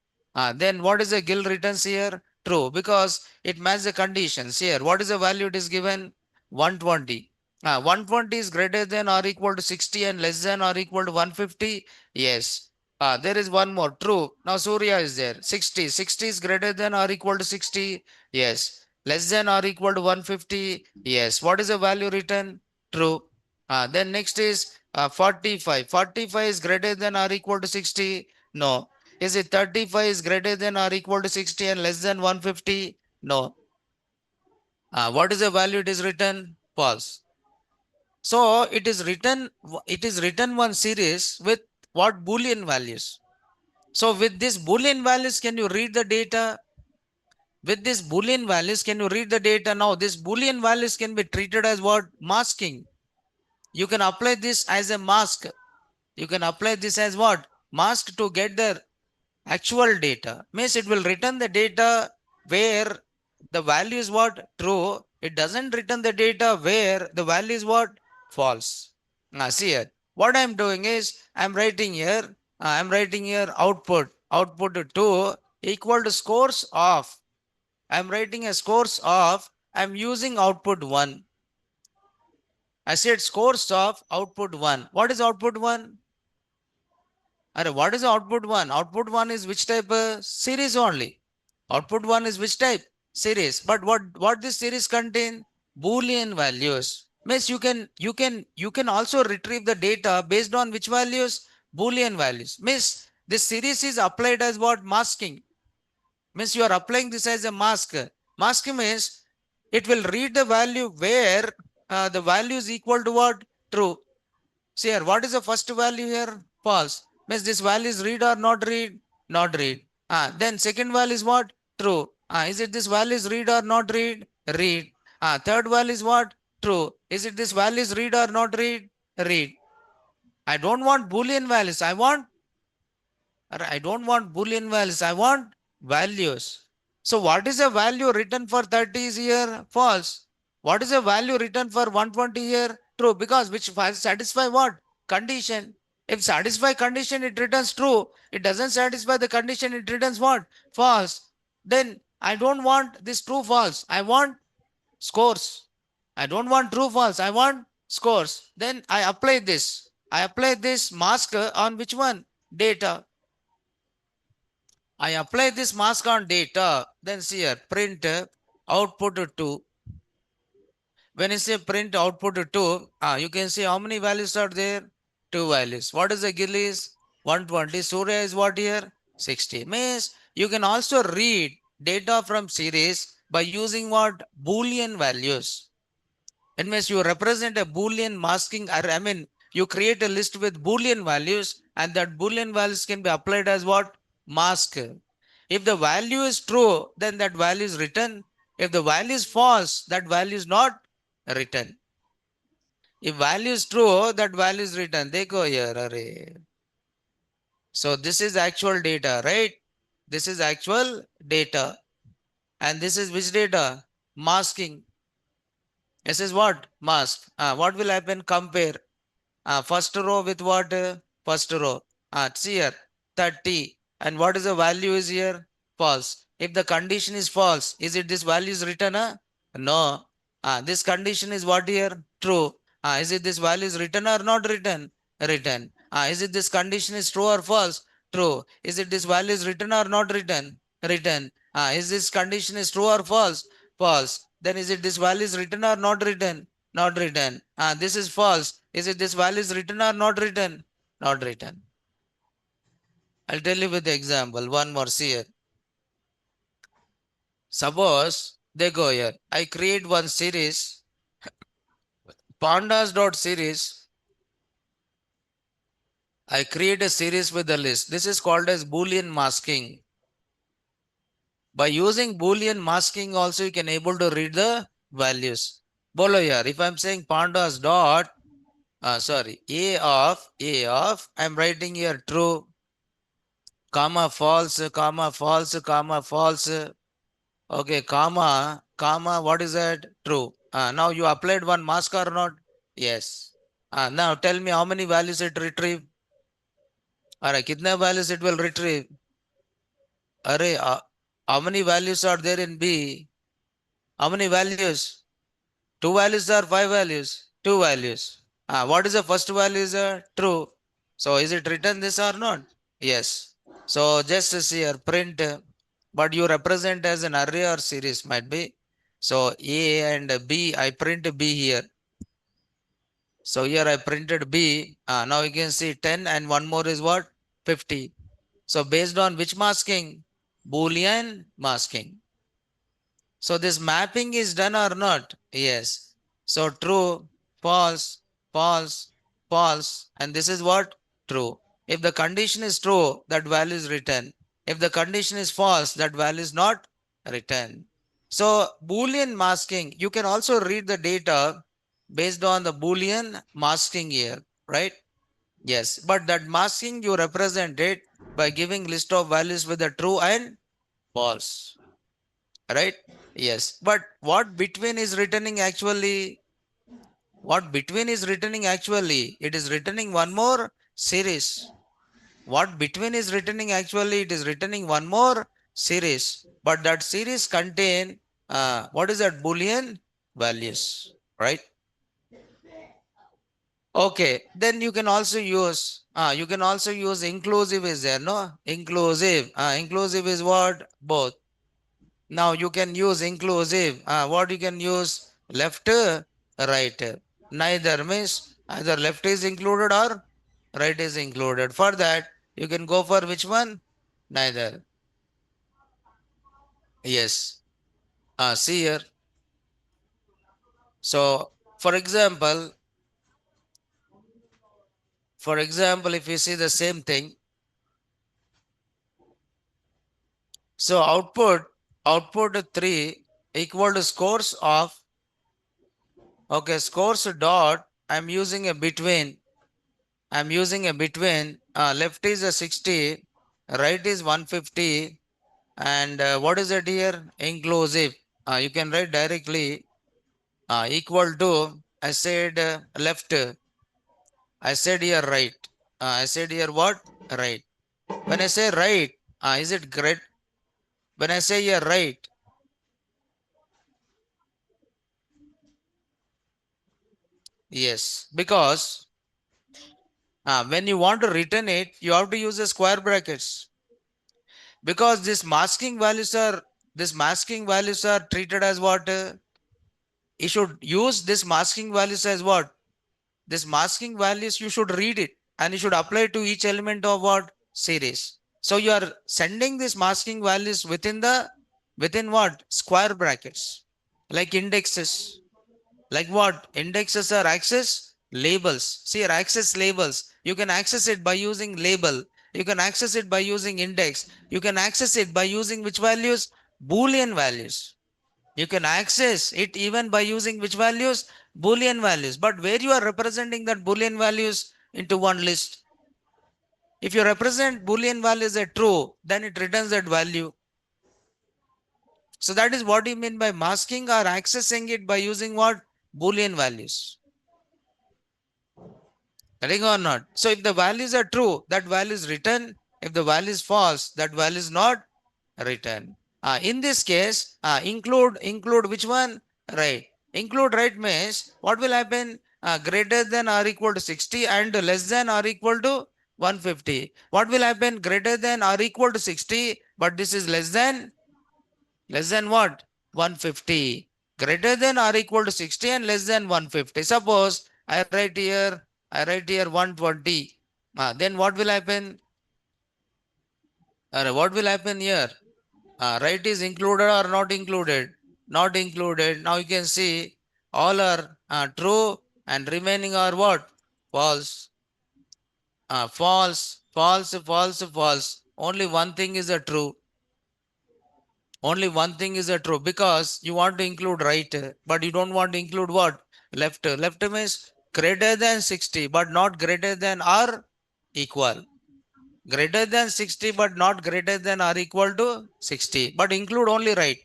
Then what is the Gil returns here? True, because it matches the conditions here. What is the value it is given? 120. 120 is greater than or equal to 60 and less than or equal to 150. Yes. There is one more. True. Now Surya is there. 60. 60 is greater than or equal to 60. Yes. Less than or equal to 150. Yes. What is the value written? True. Then next is 45. 45 is greater than or equal to 60. No. Is it 35 is greater than or equal to 60 and less than 150? No. What is the value it is written? False. So it is written one series with what Boolean values. So with this Boolean values, can you read the data? With this Boolean values, can you read the data? Now this Boolean values can be treated as what? Masking. You can apply this as a mask. You can apply this as what? Mask to get the actual data. Means it will return the data where the value is what? True. It doesn't return the data where the value is what? False. Now see here. What I'm doing is I'm writing here output 2 equal to scores of. I'm writing a scores of. I'm using output 1. I said scores of output 1. What is output 1? What is output 1? Output 1 is which type? Series only. Output 1 is which type? Series. But what this series contain? Boolean values. Means you can also retrieve the data based on which values? Boolean values. Means this series is applied as what? Masking. Means you are applying this as a mask. Mask means it will read the value where the value is equal to what? True. See here, what is the first value here? False. Means this value is read or not read? Not read. Then second value is what? True. Is it this value is read or not read? Read. Third value is what? True. Is it this value is read or not read? Read. I don't want Boolean values. I don't want Boolean values. I want values. So what is the value written for 30 is here? False. What is the value written for 120 here? True. Because which satisfy what? Condition. If satisfy condition, it returns true. It doesn't satisfy the condition, it returns what? False. Then I don't want this true false. I want scores. I don't want true false. I want scores. Then I apply this. I apply this mask on which one? Data. I apply this mask on data, then see here, print output 2. When you say print output 2, you can see how many values are there? 2 values. What is the GIL is? 120. Surya is what here? 60. Means you can also read data from series by using what? Boolean values. It means you represent a Boolean masking, I mean, you create a list with Boolean values and that Boolean values can be applied as what? Mask. If the value is true, then that value is written. If the value is false, that value is not written. If value is true, that value is written. They go here. Array. So this is actual data, right? This is actual data. And this is which data? Masking. This is what? Mask. What will happen? Compare. First row with what? First row. See here. 30. And what is the value is here? False. If the condition is false, is it this value is written? No. This condition is what here? True. Is it this value is written or not written? Written. Is it this condition is true or false? True. Is it this value is written or not written? Written. Is this condition is true or false? False. Then is it this value is written or not written? Not written. This is false. Is it this value is written or not written? Not written. I'll tell you with the example. One more, see here. Suppose they go here. I create one series, pandas.series. I create a series with a list. This is called as Boolean masking. By using Boolean masking also you can able to read the values. Bolo here. If I'm saying pandas dot, A of, I'm writing here true, comma false, comma false, comma false. Okay, comma, what is that? True. Now you applied one mask or not? Yes. Now tell me how many values it retrieve? Alright, kitne values it will retrieve? Array, how many values are there in B? How many values? 2 values or 5 values? 2 values. What is the first value is true. So is it written this or not? Yes. So just see here, print, but you represent as an array or series might be. So A and B, I print B here. So here I printed B. Now you can see 10 and one more is what? 50. So based on which masking? Boolean masking. So this mapping is done or not? Yes. So true, false, false, false. And this is what? True. If the condition is true, that value is written. If the condition is false, that value is not written. So Boolean masking, you can also read the data based on the Boolean masking here, right? Yes. But that masking you represent it by giving list of values with the true and false, right? Yes, but what between is returning actually? What between is returning actually? It is returning one more series. What between is returning actually? It is returning one more series. But that series contain what is that? Boolean values, right? Okay, then you can also use inclusive is there, no? Inclusive. Inclusive is what? Both. Now you can use inclusive. What you can use? Left, right. Neither means either left is included or right is included. For that, you can go for which one? Neither. Yes. See here. So For example, if you see the same thing, so output 3 equal to scores of, okay, scores dot, I'm using a between, left is a 60, right is 150, and what is it here? Inclusive. You can write directly equal to, I said left, I said here right. I said here what? Right. When I say right, is it great? When I say here right, yes, because when you want to return it, you have to use the square brackets, because this masking values are treated as what? You should use this masking values as what? This masking values, you should read it and you should apply to each element of what? Series. So you are sending this masking values within what? Square brackets, like indexes. Like what? Indexes are access labels. See your access labels. You can access it by using label. You can access it by using index. You can access it by using which values? Boolean values. You can access it even by using which values? Boolean values. But where you are representing that Boolean values into one list. If you represent Boolean values as true, then it returns that value. So that is what you mean by masking or accessing it by using what? Boolean values. Correct or not? So if the values are true, that value is written. If the value is false, that value is not written. In this case, include which one? Right. Include right means what will happen? Greater than or equal to 60 and less than or equal to 150. What will happen? Greater than or equal to 60, but this is less than what? 150. Greater than or equal to 60 and less than 150. Suppose I write here 120. Then what will happen? What will happen here? Right is included or not included? Not included. Now you can see all are true and remaining are what? False. False. Only one thing is a true. Only one thing is a true, because you want to include right, but you don't want to include what? Left. Left means greater than 60, but not greater than or equal. Greater than 60, but not greater than or equal to 60. But include only right.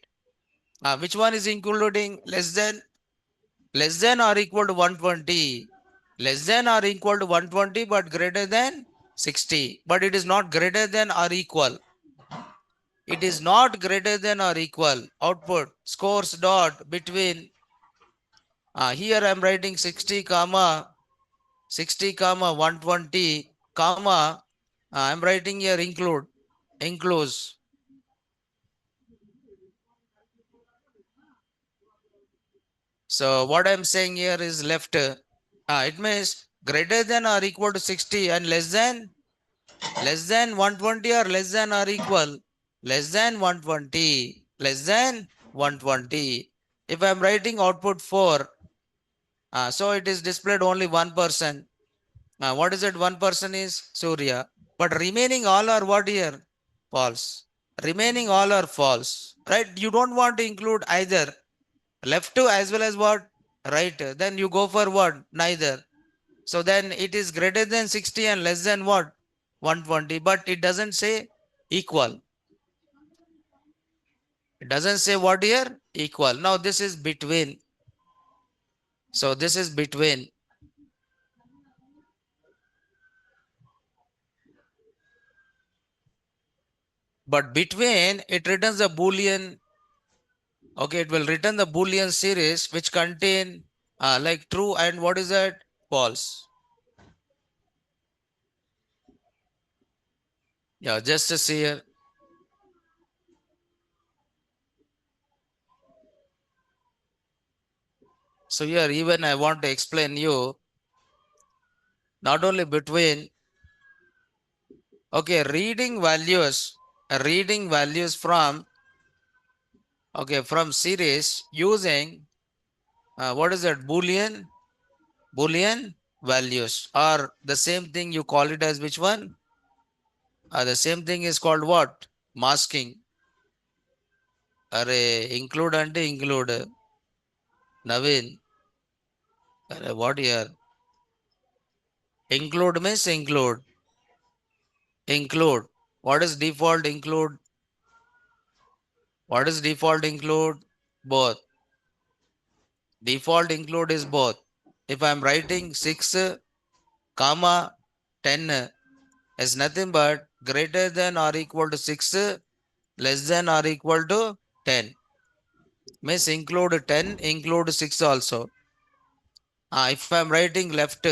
Which one is including less than or equal to 120? Less than or equal to 120, but greater than 60. But it is not greater than or equal. It is not greater than or equal. Output scores dot between. Here I am writing 60 comma 120 comma. I am writing here includes. So what I am saying here is left. It means greater than or equal to 60 and less than 120 or less than or equal. Less than 120. Less than 120. If I am writing output 4, so it is displayed only one person. What is it? One person is Surya. But remaining all are what here? False. Remaining all are false. Right? You don't want to include either left to as well as what? Right. Then you go for what? Neither. So then it is greater than 60 and less than what? 120. But it doesn't say equal. It doesn't say what here? Equal. Now this is between. So this is between. But between, it returns a Boolean. Okay, it will return the Boolean series which contain like true and what is that? False. Yeah, just to see here. So here even I want to explain you not only between, okay, reading values from, okay, from series using What is that? Boolean values. Or the same thing you call it as which one? The same thing is called what? Masking. Include and include. Naveen. What here? Include means include. Include. What is default include? What is default include? Both. Default include is both. If I am writing 6, comma 10 is nothing but greater than or equal to 6, less than or equal to 10. Means include 10, include 6 also. If I am writing left,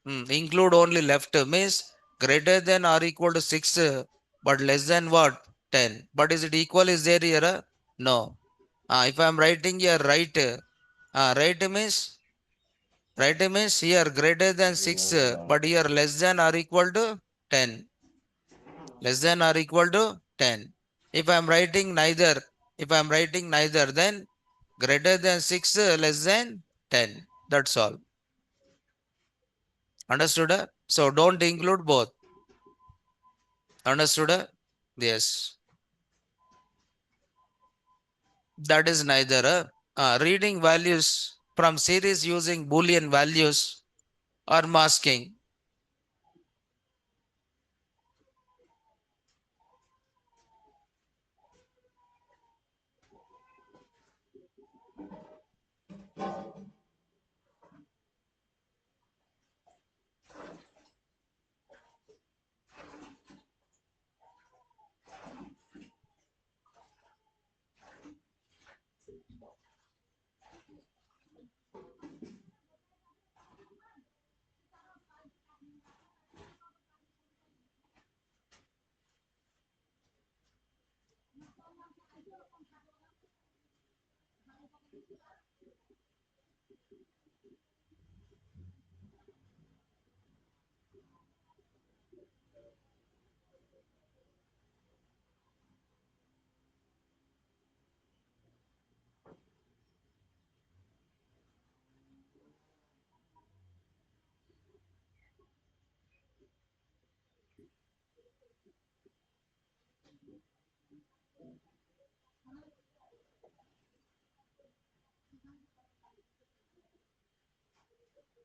include only left means greater than or equal to 6, but less than what? 10. But is it equal? Is there here? No. If I am writing here right, right means here greater than 6, but here less than or equal to 10. Less than or equal to 10. If I am writing neither, then greater than 6, less than 10. That's all. Understood? So don't include both. Understood? Yes. That is neither. Reading values from series using Boolean values or masking.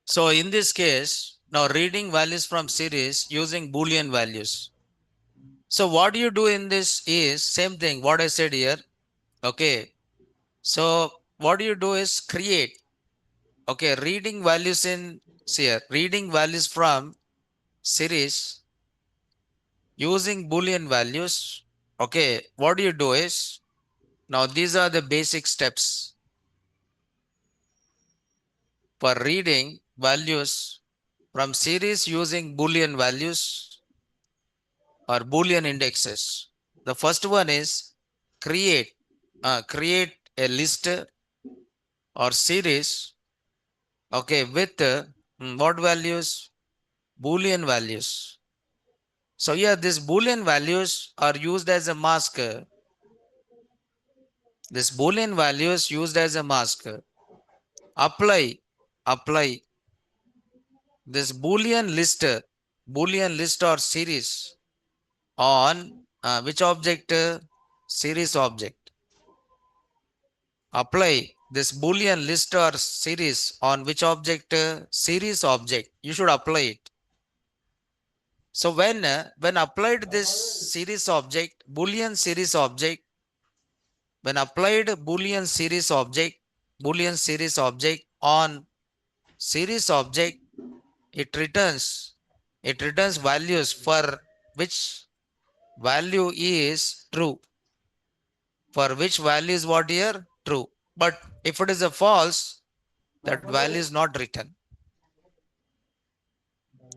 So in this case, now reading values from series using Boolean values. So what you do in this is same thing what I said here. Okay. So what you do is create. Okay, reading values in here, reading values from series using Boolean values. Okay, what you do is now these are the basic steps for reading values from series using Boolean values or Boolean indexes. The first one is create. Create a list or series. Okay, with what values? Boolean values. So here these Boolean values are used as a mask. This Boolean values used as a mask. Apply this Boolean list or series on which object? Series object. Apply this Boolean list or series on which object? Series object. You should apply it. So when applied this series object, Boolean series object, when applied Boolean series object on series object, it returns values for which value is true. For which value is what here? True. But if it is a false, that value is not written.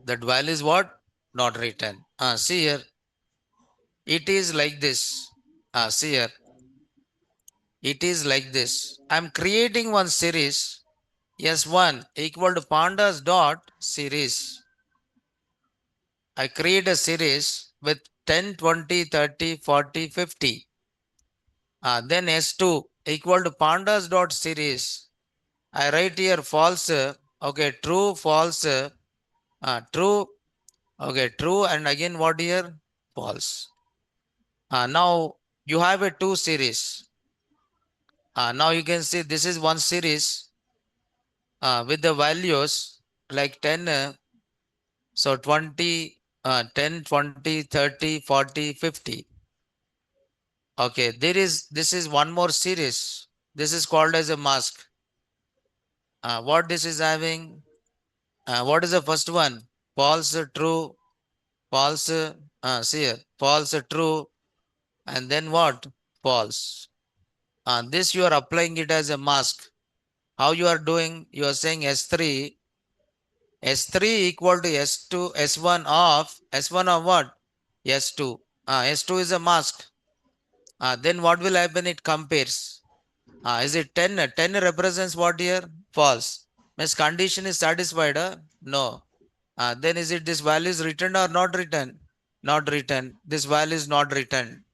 That value is what? Not written. See here. It is like this. See here. It is like this. I'm creating one series. S1 equal to pandas dot series. I create a series with 10, 20, 30, 40, 50. Then S2 equal to pandas dot series. I write here false. Okay, true, false. True. Okay, true. And again, what here? False. Now you have a two series. Now you can see this is one series with the values like 10. So 20, 10, 20, 30, 40, 50. Okay, this is one more series. This is called as a mask. What this is having? What is the first one? False, true, false, see here, false, true, and then what? False. This you are applying it as a mask. How you are doing? You are saying S3, S3 equal to S2, S1 of what? S2. S2 is a mask. Then what will happen? It compares. Is it 10? 10 represents what here? False. Means condition is satisfied? No. Then is it this value is written or not written? Not written. This value is not written.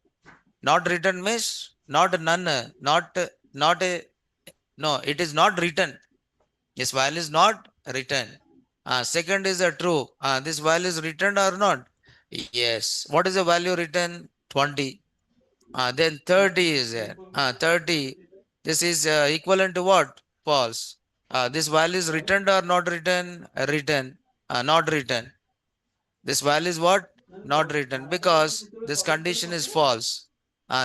Not written means not none. Not a no. It is not written. This value is not written. Second is a true. This value is written or not? Yes. What is the value written? 20. Then 30 is there. 30. This is equivalent to what? False. This value is written or not written? Written. Not written. This value is what? Not written because this condition is false.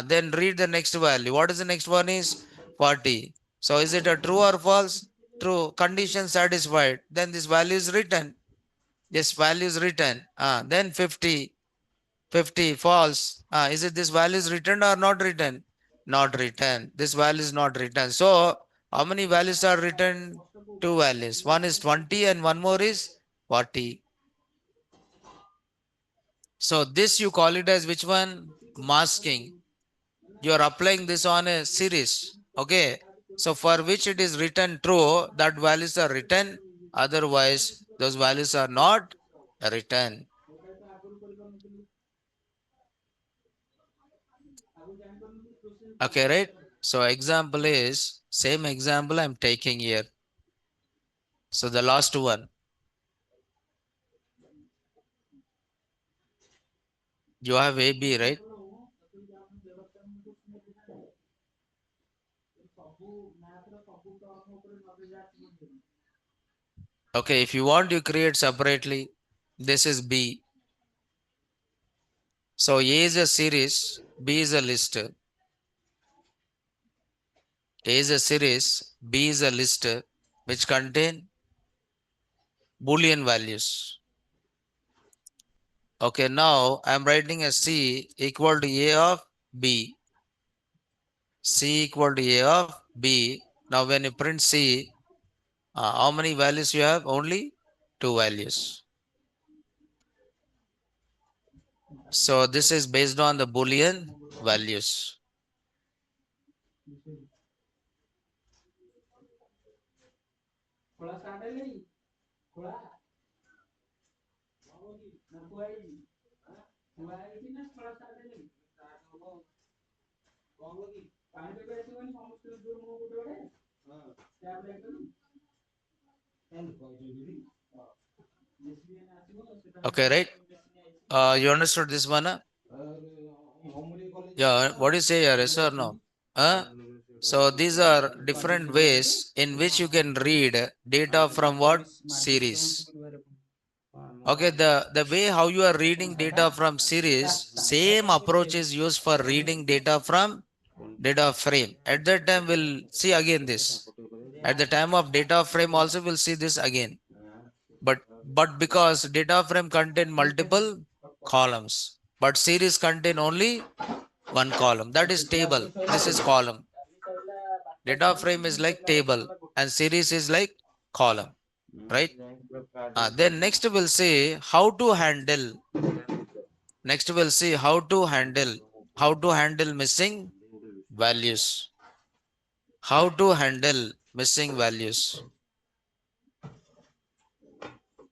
Then read the next value. What is the next one is 40. So is it a true or false? True. Condition satisfied. Then this value is written. This value is written. Then 50. 50 false. Is it this value is written or not written? Not written. This value is not written. So how many values are written? Two values. One is 20 and one more is 40. So this you call it as which one? Masking. You are applying this on a series. Okay. So for which it is written true, that values are written. Otherwise, those values are not written. Okay, right? So example is same example I'm taking here. So the last one, you have AB, right? Okay, if you want, you create separately. This is B. So A is a series, B is a list. A is a series, B is a list which contain Boolean values. Okay, now I'm writing a C equal to A of B. C equal to A of B. Now when you print C, how many values you have? Only two values. So this is based on the Boolean values. Okay, right? You understood this one? Yeah, what do you say, yes or no? So these are different ways in which you can read data from what series. Okay, the way how you are reading data from series, same approach is used for reading data from data frame. At that time, we'll see again this. At the time of data frame also we'll see this again. But because data frame contain multiple columns, but series contain only one column. That is table. This is column. Data frame is like table and series is like column, right? Then next we'll see how to handle. Next we'll see how to handle missing values. How to handle missing values.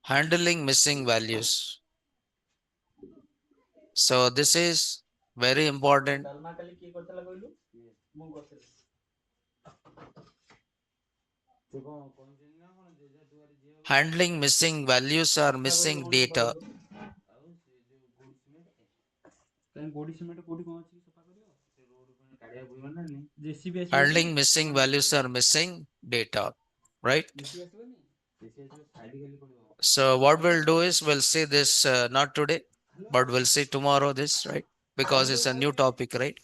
Handling missing values. So this is very important. Handling missing values or missing data. Handling missing values or missing data, right? So what we'll do is we'll see this not today, but we'll see tomorrow this, right? Because it's a new topic, right?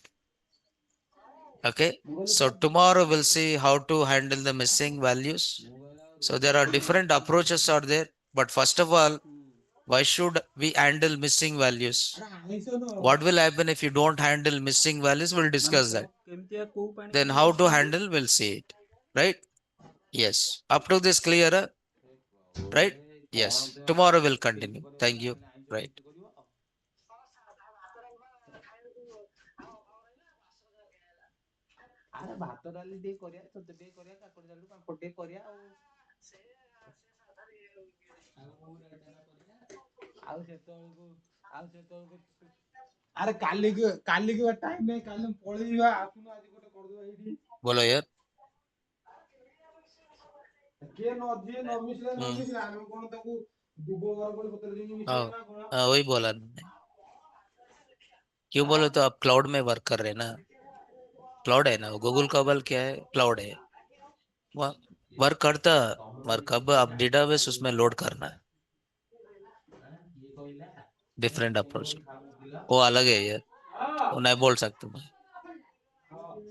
Okay. So tomorrow we'll see how to handle the missing values. So there are different approaches are there, but first of all, why should we handle missing values? What will happen if you don't handle missing values? We'll discuss that. Then how to handle, we'll see it, right? Yes. Up to this clear, right? Yes. Tomorrow we'll continue. Thank you. Right. बोलो यार. हाँ वही बोला मैंने. क्यों बोलो तो आप क्लाउड में वर्क कर रहे हैं ना. क्लाउड है ना, गूगल का बल क्या है, क्लाउड है. वह वर्क करता. वर्क अब आप डेटाबेस उसमें लोड करना है. Different approach. वो अलग है यार. वो नहीं बोल सकते मैं.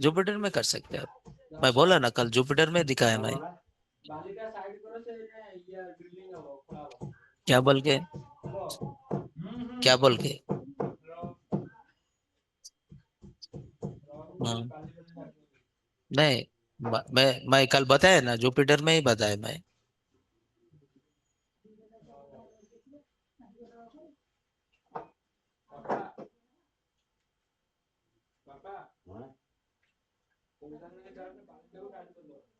जुपिटर में कर सकते हैं आप. मैं बोला ना कल जुपिटर में दिखाया मैं. क्या बोल के. क्या बोल के. हम्म, नहीं. मैं कल बताया ना, जुपिटर में ही बताया मैं.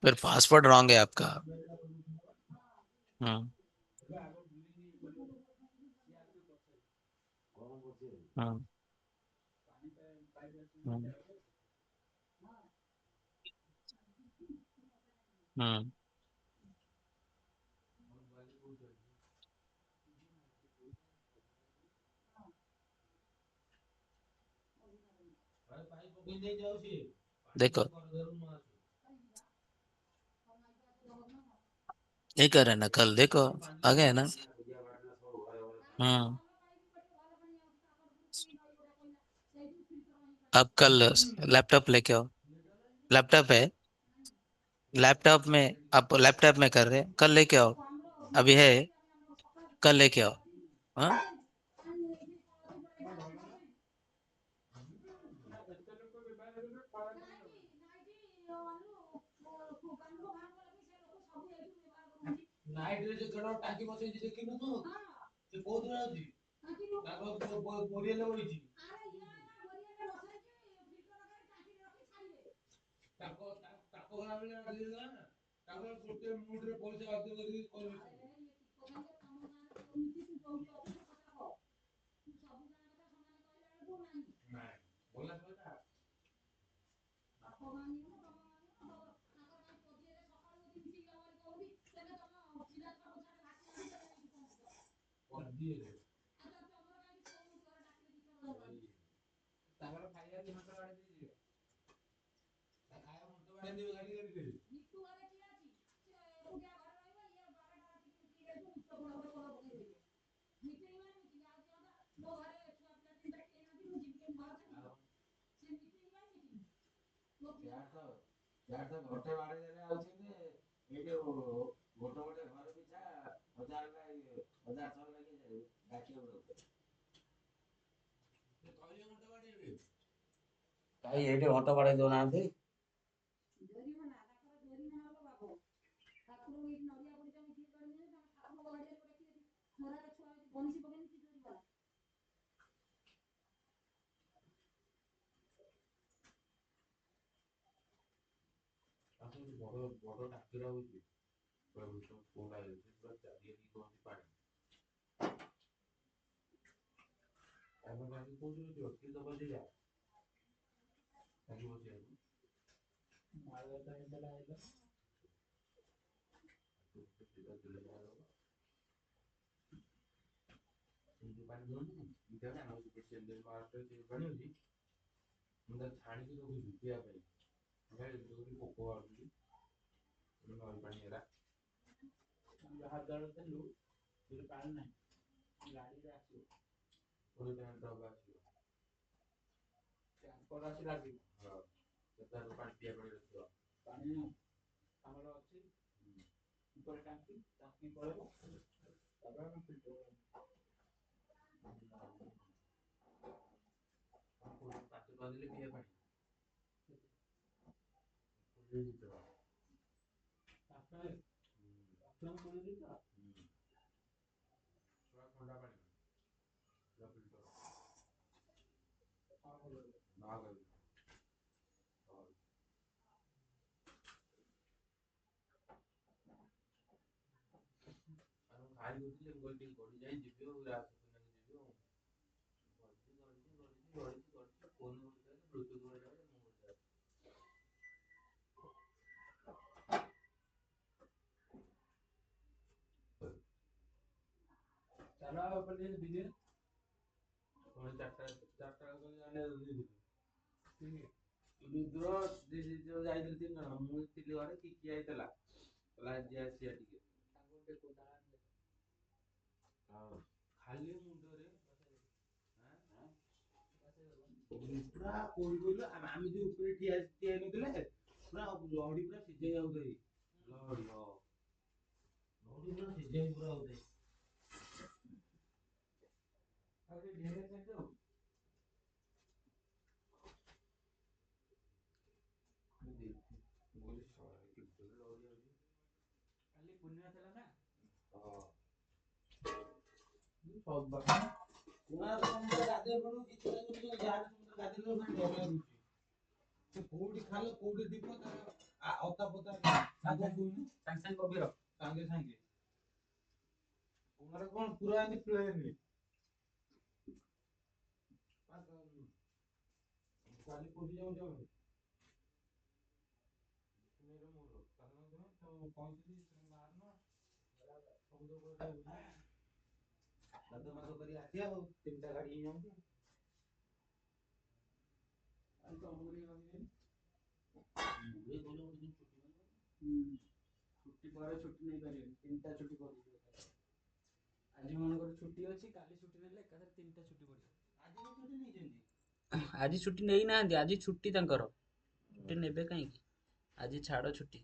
फिर पासवर्ड रॉन्ग है आपका. हम्म. हम्म. हम्म. हम्म. देखो ये कर रहे ना, कल देखो आ गए ना. हम्म. आप कल लैपटॉप लेके आओ. लैपटॉप है. लैपटॉप में आप लैपटॉप में कर रहे हैं, कल लेके आओ. अभी है. कल लेके आओ. हाँ. ଆଜି ଛୁଟି ନେଇନାହାନ୍ତି, ଆଜି ଛୁଟି ତାଙ୍କର। ଛୁଟି ନେବେ କାହିଁକି? ଆଜି ଛାଡ଼ ଛୁଟି।